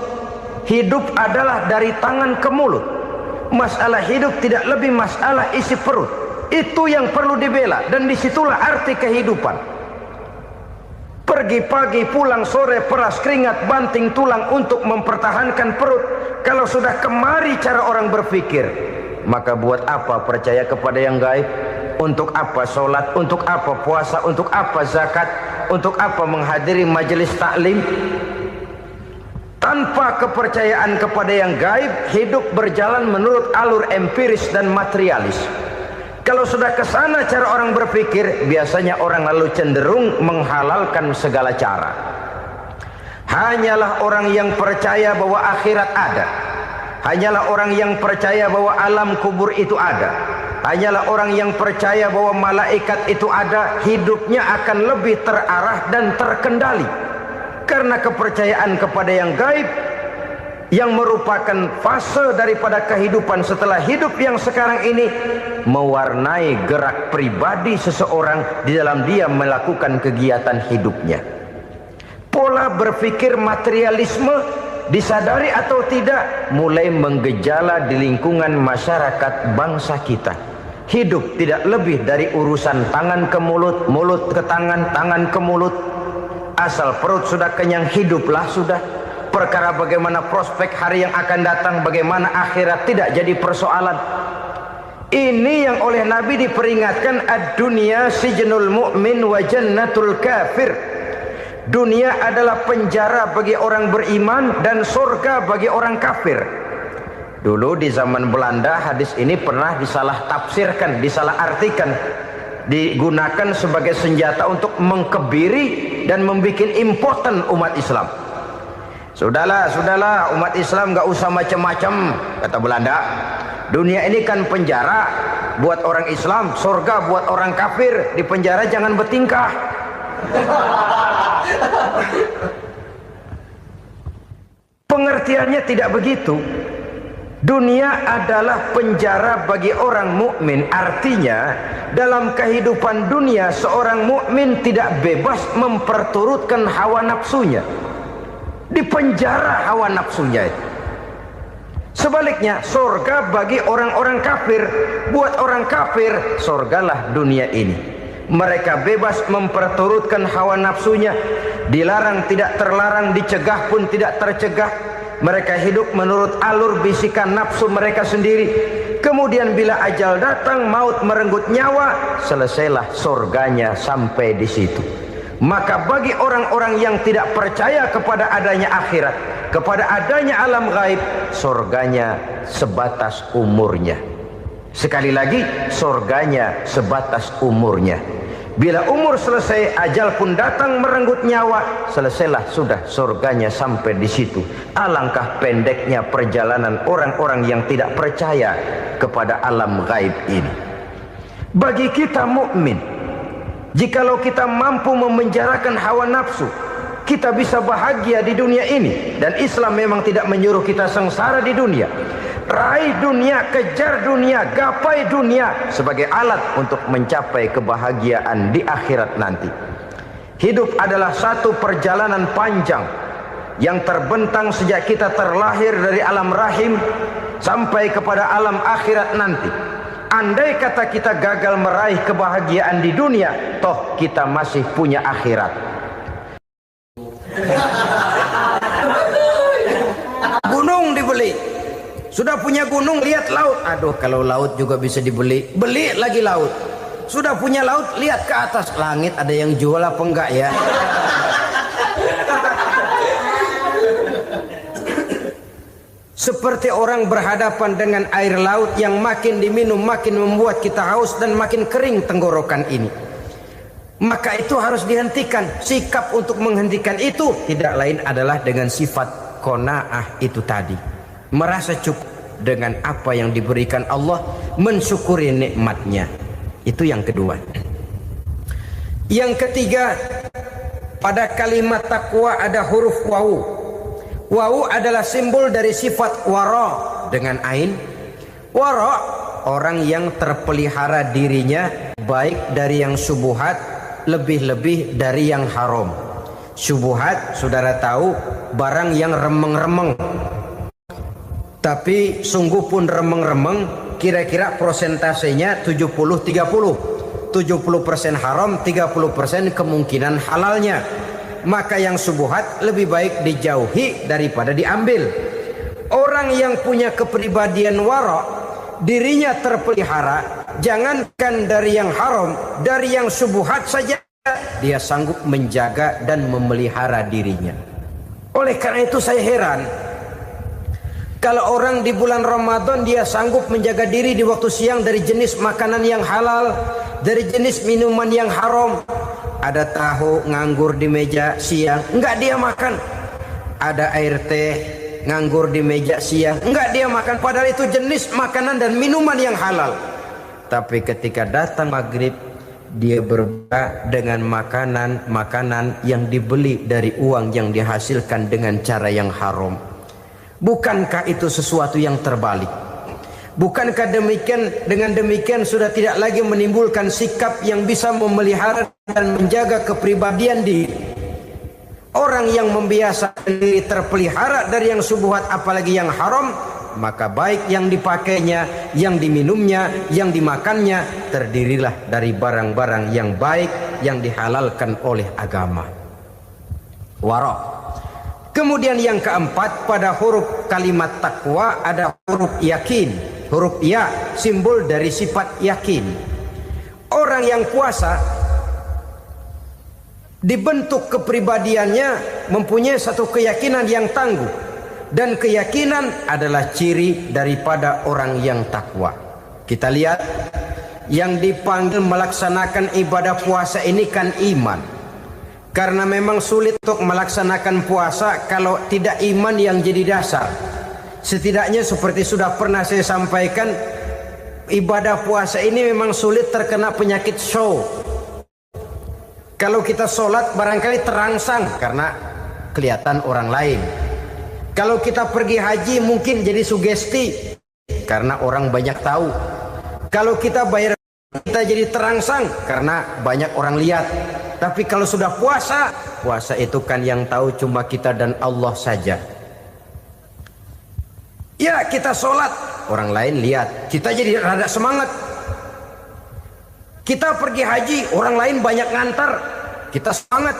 Hidup adalah dari tangan ke mulut. Masalah hidup tidak lebih masalah isi perut. Itu yang perlu dibela, dan disitulah arti kehidupan. Pergi pagi, pulang sore, peras keringat, banting tulang untuk mempertahankan perut. Kalau sudah kemari cara orang berpikir, maka buat apa percaya kepada yang gaib? Untuk apa sholat? Untuk apa puasa? Untuk apa zakat? Untuk apa menghadiri majelis taklim? Tanpa kepercayaan kepada yang gaib, hidup berjalan menurut alur empiris dan materialis. Kalau sudah ke sana cara orang berpikir, biasanya orang lalu cenderung menghalalkan segala cara. Hanyalah orang yang percaya bahwa akhirat ada. Hanyalah orang yang percaya bahwa alam kubur itu ada. Hanyalah orang yang percaya bahwa malaikat itu ada, hidupnya akan lebih terarah dan terkendali. Karena kepercayaan kepada yang gaib, yang merupakan fase daripada kehidupan setelah hidup yang sekarang ini, mewarnai gerak pribadi seseorang di dalam dia melakukan kegiatan hidupnya. Pola berpikir materialisme, disadari atau tidak, mulai menggejala di lingkungan masyarakat bangsa kita. Hidup tidak lebih dari urusan tangan ke mulut, mulut ke tangan, tangan ke mulut. Asal perut sudah kenyang, hiduplah sudah. Perkara bagaimana prospek hari yang akan datang, bagaimana akhirat, tidak jadi persoalan. Ini yang oleh Nabi diperingatkan, ad-dunya sijnul mu'min wa jannatul kafir. Dunia adalah penjara bagi orang beriman dan surga bagi orang kafir. Dulu di zaman Belanda hadis ini pernah disalah tafsirkan, disalah artikan, digunakan sebagai senjata untuk mengkebiri dan membuat impoten umat Islam. Sudahlah umat Islam gak usah macam-macam, kata Belanda. Dunia ini kan penjara buat orang Islam, surga buat orang kafir. Di penjara jangan bertingkah. Pengertiannya tidak begitu. Dunia adalah penjara bagi orang mukmin. Artinya dalam kehidupan dunia seorang mukmin tidak bebas memperturutkan hawa nafsunya. Di penjara hawa nafsunya itu. Sebaliknya, surga bagi orang-orang kafir. Buat orang kafir, surgalah dunia ini. Mereka bebas memperturutkan hawa nafsunya. Dilarang tidak terlarang, dicegah pun tidak tercegah. Mereka hidup menurut alur bisikan nafsu mereka sendiri. Kemudian bila ajal datang, maut merenggut nyawa, selesailah surganya sampai di situ. Maka bagi orang-orang yang tidak percaya kepada adanya akhirat, kepada adanya alam gaib, surganya sebatas umurnya. Sekali lagi, surganya sebatas umurnya. Bila umur selesai, ajal pun datang merenggut nyawa, selesailah sudah surganya sampai di situ. Alangkah pendeknya perjalanan orang-orang yang tidak percaya kepada alam gaib ini. Bagi kita mukmin, jikalau kita mampu memenjarakan hawa nafsu, kita bisa bahagia di dunia ini. Dan Islam memang tidak menyuruh kita sengsara di dunia. Raih dunia, kejar dunia, gapai dunia sebagai alat untuk mencapai kebahagiaan di akhirat nanti. Hidup adalah satu perjalanan panjang yang terbentang sejak kita terlahir dari alam rahim sampai kepada alam akhirat nanti. Andai kata kita gagal meraih kebahagiaan di dunia, toh kita masih punya akhirat. Gunung dibeli, sudah punya gunung, lihat laut. Aduh, kalau laut juga bisa dibeli, beli lagi laut. Sudah punya laut, lihat ke atas, langit ada yang jual apa enggak ya? Seperti orang berhadapan dengan air laut yang makin diminum makin membuat kita haus dan makin kering tenggorokan ini. Maka itu harus dihentikan. Sikap untuk menghentikan itu tidak lain adalah dengan sifat qanaah itu tadi. Merasa cukup dengan apa yang diberikan Allah, mensyukuri nikmatnya. Itu yang kedua. Yang ketiga, pada kalimat takwa ada huruf wawu. Wawu adalah simbol dari sifat wara dengan ain. Wara, orang yang terpelihara dirinya baik dari yang syubhat, lebih-lebih dari yang haram. Syubhat, saudara tahu, barang yang remeng-remeng. Tapi sungguh pun remeng-remeng, kira-kira prosentasenya 70-30. 70% haram, 30% kemungkinan halalnya. Maka yang syubhat lebih baik dijauhi daripada diambil. Orang yang punya kepribadian wara, dirinya terpelihara, jangankan dari yang haram, dari yang syubhat saja dia sanggup menjaga dan memelihara dirinya. Oleh karena itu saya heran, kalau orang di bulan Ramadan dia sanggup menjaga diri di waktu siang dari jenis makanan yang halal, dari jenis minuman yang haram. Ada tahu nganggur di meja siang, enggak dia makan. Ada air teh nganggur di meja siang, enggak dia makan. Padahal itu jenis makanan dan minuman yang halal. Tapi ketika datang maghrib, dia berbuka dengan makanan yang dibeli dari uang yang dihasilkan dengan cara yang haram. Bukankah itu sesuatu yang terbalik? Bukankah dengan demikian sudah tidak lagi menimbulkan sikap yang bisa memelihara dan menjaga kepribadian diri? Orang yang membiasakan diri terpelihara dari yang syubhat apalagi yang haram, maka baik yang dipakainya, yang diminumnya, yang dimakannya terdirilah dari barang-barang yang baik yang dihalalkan oleh agama. Wara. Kemudian yang keempat, pada huruf kalimat takwa ada huruf yakin. Huruf ya, simbol dari sifat yakin. Orang yang puasa dibentuk kepribadiannya mempunyai satu keyakinan yang tangguh. Dan keyakinan adalah ciri daripada orang yang takwa. Kita lihat, yang dipanggil melaksanakan ibadah puasa ini kan iman. Karena memang sulit untuk melaksanakan puasa kalau tidak iman yang jadi dasar. Setidaknya seperti sudah pernah saya sampaikan, ibadah puasa ini memang sulit terkena penyakit show. Kalau kita sholat barangkali terangsang karena kelihatan orang lain. Kalau kita pergi haji mungkin jadi sugesti karena orang banyak tahu. Kalau kita bayar kita jadi terangsang karena banyak orang lihat. Tapi kalau sudah puasa, puasa itu kan yang tahu cuma kita dan Allah saja. Ya, kita sholat, orang lain lihat, kita jadi rada semangat. Kita pergi haji, orang lain banyak ngantar, kita semangat.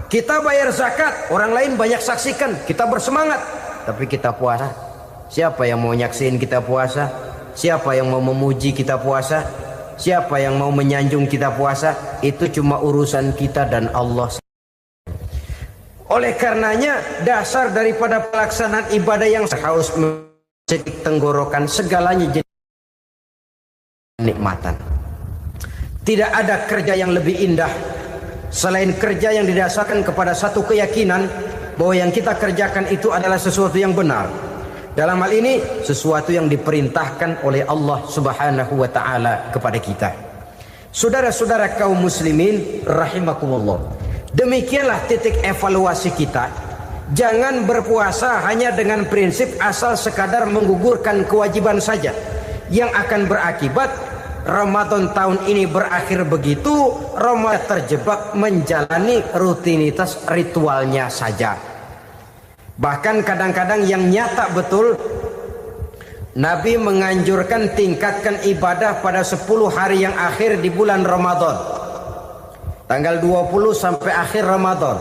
Kita bayar zakat, orang lain banyak saksikan, kita bersemangat. Tapi kita puasa, siapa yang mau nyaksiin kita puasa? Siapa yang mau memuji kita puasa? Siapa yang mau menyanjung kita puasa? Itu cuma urusan kita dan Allah. Oleh karenanya, dasar daripada pelaksanaan ibadah yang harus mencedik tenggorokan segalanya jadi nikmatan. Tidak ada kerja yang lebih indah selain kerja yang didasarkan kepada satu keyakinan bahwa yang kita kerjakan itu adalah sesuatu yang benar. Dalam hal ini sesuatu yang diperintahkan oleh Allah Subhanahu wa taala kepada kita. Saudara-saudara kaum muslimin rahimakumullah. Demikianlah titik evaluasi kita. Jangan berpuasa hanya dengan prinsip asal sekadar menggugurkan kewajiban saja, yang akan berakibat Ramadan tahun ini berakhir begitu, Ramadan terjebak menjalani rutinitas ritualnya saja. Bahkan kadang-kadang yang nyata betul, Nabi menganjurkan tingkatkan ibadah pada 10 hari yang akhir di bulan Ramadan, tanggal 20 sampai akhir Ramadan.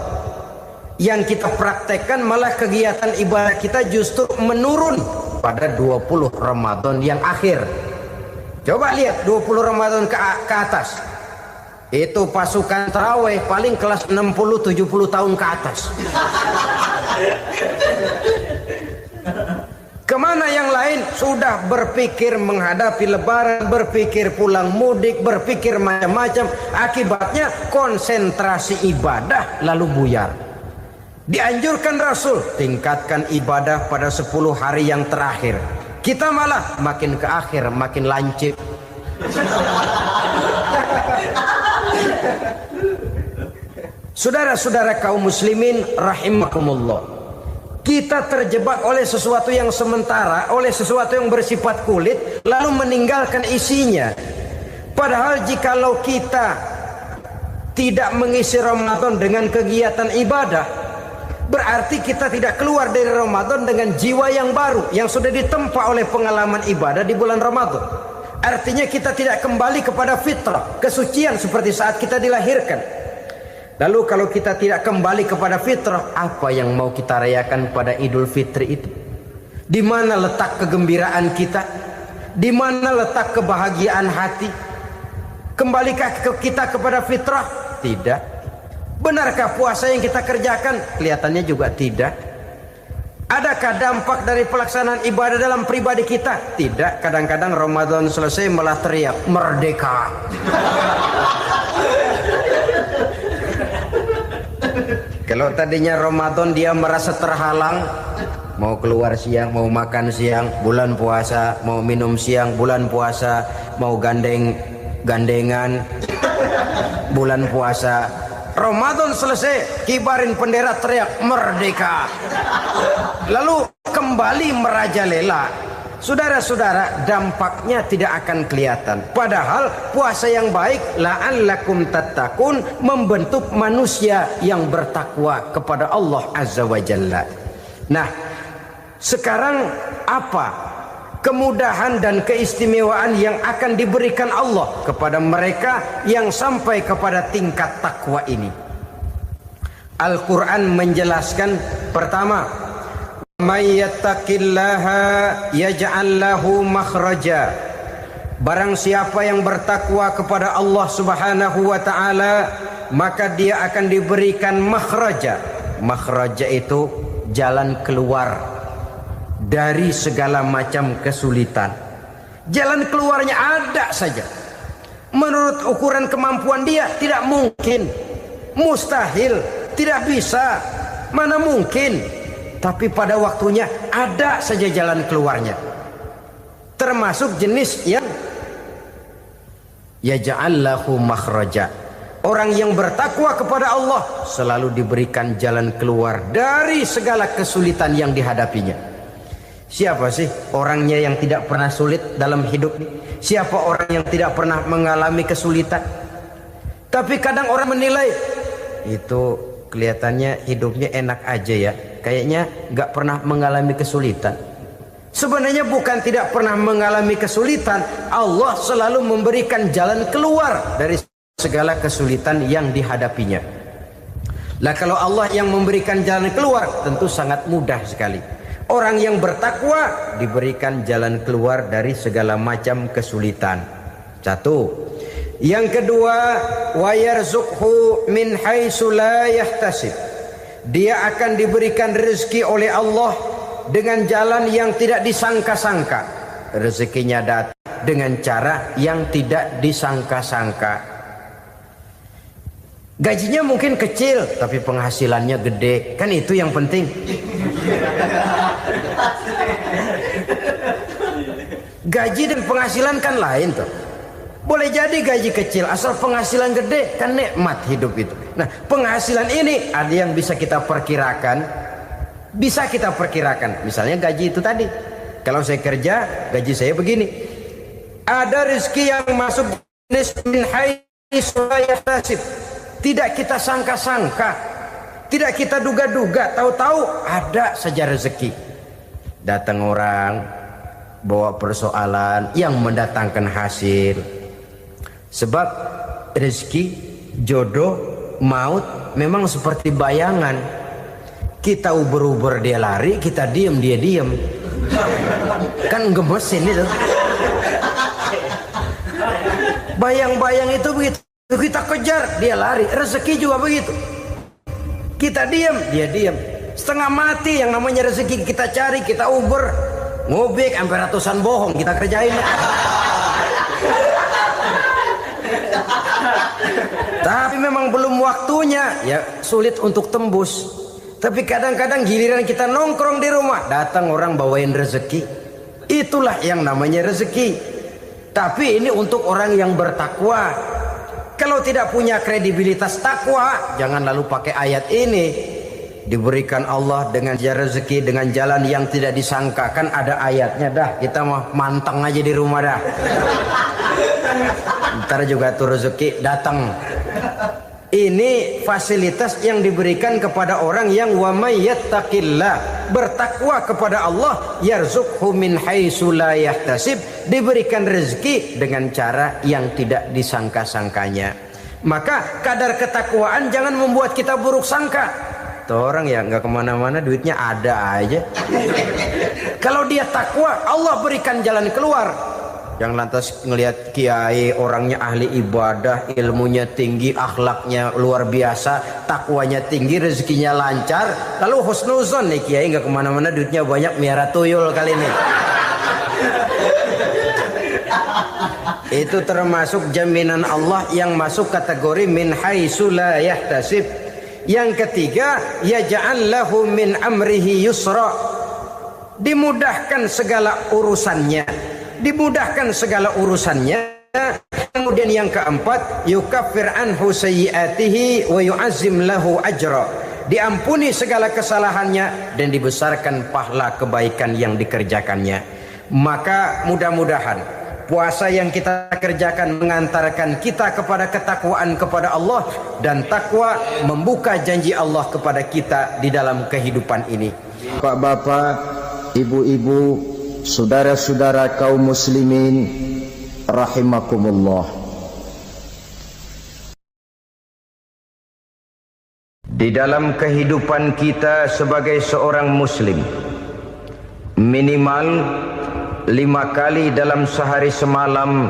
Yang kita praktekkan malah kegiatan ibadah kita justru menurun pada 20 Ramadan yang akhir. Coba lihat 20 Ramadan ke atas, itu pasukan tarawih paling kelas 60-70 tahun ke atas. Kemana yang lain? Sudah berpikir menghadapi lebaran, berpikir pulang mudik, berpikir macam-macam. Akibatnya konsentrasi ibadah lalu buyar. Dianjurkan Rasul, tingkatkan ibadah pada 10 hari yang terakhir. Kita malah makin ke akhir makin lancip. Saudara-saudara kaum muslimin rahimakumullah, kita terjebak oleh sesuatu yang sementara, oleh sesuatu yang bersifat kulit, lalu meninggalkan isinya. Padahal jikalau kita tidak mengisi Ramadan dengan kegiatan ibadah, berarti kita tidak keluar dari Ramadan dengan jiwa yang baru, yang sudah ditempa oleh pengalaman ibadah di bulan Ramadan. Artinya kita tidak kembali kepada fitrah, kesucian seperti saat kita dilahirkan. Lalu kalau kita tidak kembali kepada fitrah, apa yang mau kita rayakan pada Idul Fitri itu? Di mana letak kegembiraan kita? Di mana letak kebahagiaan hati? Kembalikah kita kepada fitrah? Tidak. Benarkah puasa yang kita kerjakan? Kelihatannya juga tidak. Adakah dampak dari pelaksanaan ibadah dalam pribadi kita? Tidak. Kadang-kadang Ramadan selesai malah teriak merdeka. Kalau tadinya Ramadan dia merasa terhalang, mau keluar siang, mau makan siang, bulan puasa, mau minum siang, bulan puasa, mau gandengan, bulan puasa. Ramadan selesai, kibarin bendera, teriak merdeka. Lalu kembali merajalela. Saudara-saudara, dampaknya tidak akan kelihatan. Padahal puasa yang baik, la'allakum tattaqun, membentuk manusia yang bertakwa kepada Allah Azza wa Jalla. Nah, sekarang apa kemudahan dan keistimewaan yang akan diberikan Allah kepada mereka yang sampai kepada tingkat takwa ini? Al-Quran menjelaskan, pertama, may yattaqillaha yaj'al lahu makhraja. Barang siapa yang bertakwa kepada Allah Subhanahu wa taala, maka dia akan diberikan makhraja. Makhraja itu jalan keluar dari segala macam kesulitan. Jalan keluarnya ada saja. Menurut ukuran kemampuan dia tidak mungkin, mustahil, tidak bisa, mana mungkin. Tapi pada waktunya ada saja jalan keluarnya. Termasuk jenis yang yaj'allahu makhraja. Orang yang bertakwa kepada Allah selalu diberikan jalan keluar dari segala kesulitan yang dihadapinya. Siapa sih orangnya yang tidak pernah sulit dalam hidup ini? Siapa orang yang tidak pernah mengalami kesulitan? Tapi kadang orang menilai, itu kelihatannya hidupnya enak aja ya, kayaknya nggak pernah mengalami kesulitan. Sebenarnya bukan tidak pernah mengalami kesulitan, Allah selalu memberikan jalan keluar dari segala kesulitan yang dihadapinya. Lah kalau Allah yang memberikan jalan keluar, tentu sangat mudah sekali. Orang yang bertakwa diberikan jalan keluar dari segala macam kesulitan. Satu. Yang kedua, wa yarzuqhu min haitsu la yahtasib. Dia akan diberikan rezeki oleh Allah dengan jalan yang tidak disangka-sangka. Rezekinya datang dengan cara yang tidak disangka-sangka. Gajinya mungkin kecil, tapi penghasilannya gede. Kan itu yang penting. Gaji dan penghasilan kan lain tuh. Boleh jadi gaji kecil, asal penghasilan gede kan nikmat hidup itu. Nah, penghasilan ini ada yang bisa kita perkirakan. Bisa kita perkirakan. Misalnya gaji itu tadi. Kalau saya kerja, gaji saya begini. Ada rezeki yang masuk jenis min haitsu la yahtasib. Tidak kita sangka-sangka. Tidak kita duga-duga. Tahu-tahu ada saja rezeki. Datang orang bawa persoalan yang mendatangkan hasil. Sebab rezeki, jodoh, maut memang seperti bayangan. Kita uber-uber dia lari, kita diem dia diem. Kan gemesin itu. Bayang-bayang itu begitu. Kita kejar, dia lari. Rezeki juga begitu. Kita diem, dia diem. Setengah mati yang namanya rezeki kita cari, kita uber. Ngobek sampai ratusan bohong kita kerjain. Tapi memang belum waktunya, ya sulit untuk tembus. Tapi kadang-kadang giliran kita nongkrong di rumah, datang orang bawain rezeki. Itulah yang namanya rezeki. Tapi ini untuk orang yang bertakwa. Kalau tidak punya kredibilitas takwa, jangan lalu pakai ayat ini. Diberikan Allah dengan rezeki dengan jalan yang tidak disangka. Kan ada ayatnya dah. Kita mah manteng aja di rumah dah. Ntar juga tuh rezeki datang. Ini fasilitas yang diberikan kepada orang yang wa may yattaqillah, bertakwa kepada Allah, yarzuqhu min haitsu la yahtasib, diberikan rezeki dengan cara yang tidak disangka-sangkanya. Maka kadar ketakwaan jangan membuat kita buruk sangka. Tuh orang ya nggak kemana-mana, duitnya ada aja. Kalau dia takwa, Allah berikan jalan keluar. Yang lantas ngelihat kiai orangnya ahli ibadah, ilmunya tinggi, akhlaknya luar biasa, takwanya tinggi, rezekinya lancar, lalu husnuzon nih kiai nggak kemana-mana, duitnya banyak, miara tuyul kali ini. Itu termasuk jaminan Allah yang masuk kategori min haitsu la yahtasib. Yang ketiga, yaj'al lahu min amrihi yusra, dimudahkan segala urusannya. Dimudahkan segala urusannya. Kemudian yang keempat, yukaffir anhu sayyiatihi wa yu'azzim lahu ajra, diampuni segala kesalahannya dan dibesarkan pahala kebaikan yang dikerjakannya. Maka mudah-mudahan puasa yang kita kerjakan mengantarkan kita kepada ketakwaan kepada Allah, dan takwa membuka janji Allah kepada kita di dalam kehidupan ini. Bapak-bapak, ibu-ibu, saudara-saudara kaum muslimin rahimakumullah. Di dalam kehidupan kita sebagai seorang muslim, minimal 5 kali dalam sehari semalam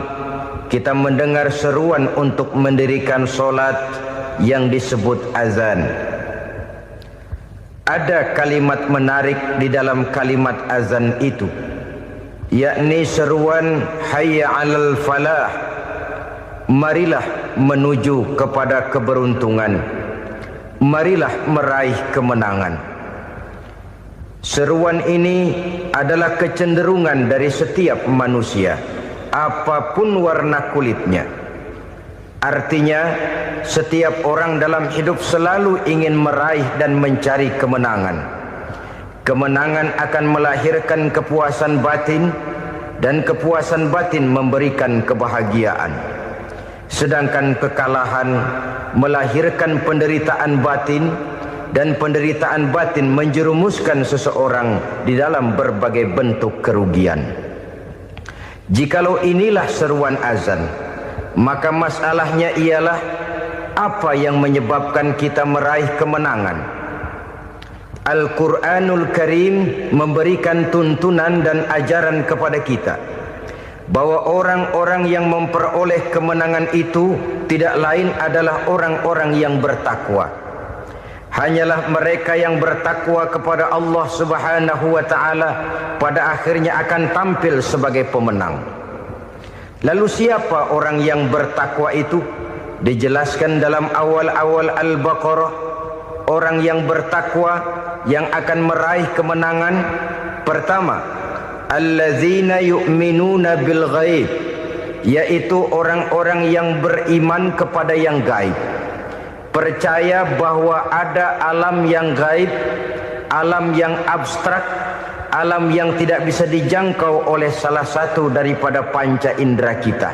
kita mendengar seruan untuk mendirikan solat yang disebut azan. Ada kalimat menarik di dalam kalimat azan itu, yakni seruan hayya 'alal falah, marilah menuju kepada keberuntungan, marilah meraih kemenangan. Seruan ini adalah kecenderungan dari setiap manusia, apapun warna kulitnya. Artinya setiap orang dalam hidup selalu ingin meraih dan mencari kemenangan. Kemenangan akan melahirkan kepuasan batin, dan kepuasan batin memberikan kebahagiaan. Sedangkan kekalahan melahirkan penderitaan batin, dan penderitaan batin menjerumuskan seseorang di dalam berbagai bentuk kerugian. Jikalau inilah seruan azan, maka masalahnya ialah apa yang menyebabkan kita meraih kemenangan. Al-Quranul Karim memberikan tuntunan dan ajaran kepada kita bahwa orang-orang yang memperoleh kemenangan itu tidak lain adalah orang-orang yang bertakwa. Hanyalah mereka yang bertakwa kepada Allah Subhanahu wa ta'ala pada akhirnya akan tampil sebagai pemenang. Lalu siapa orang yang bertakwa itu? Dijelaskan dalam awal-awal Al-Baqarah, orang yang bertakwa yang akan meraih kemenangan. Pertama, allazina yu'minuna bil ghaib, yaitu orang-orang yang beriman kepada yang gaib, percaya bahwa ada alam yang gaib, alam yang abstrak, alam yang tidak bisa dijangkau oleh salah satu daripada panca indera kita.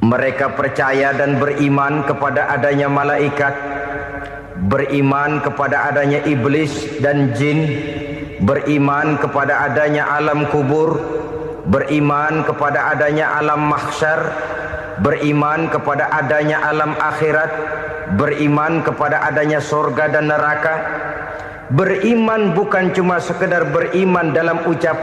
Mereka percaya dan beriman kepada adanya malaikat, beriman kepada adanya iblis dan jin, beriman kepada adanya alam kubur, beriman kepada adanya alam mahsyar, beriman kepada adanya alam akhirat, beriman kepada adanya surga dan neraka. Beriman bukan cuma sekedar beriman dalam ucapan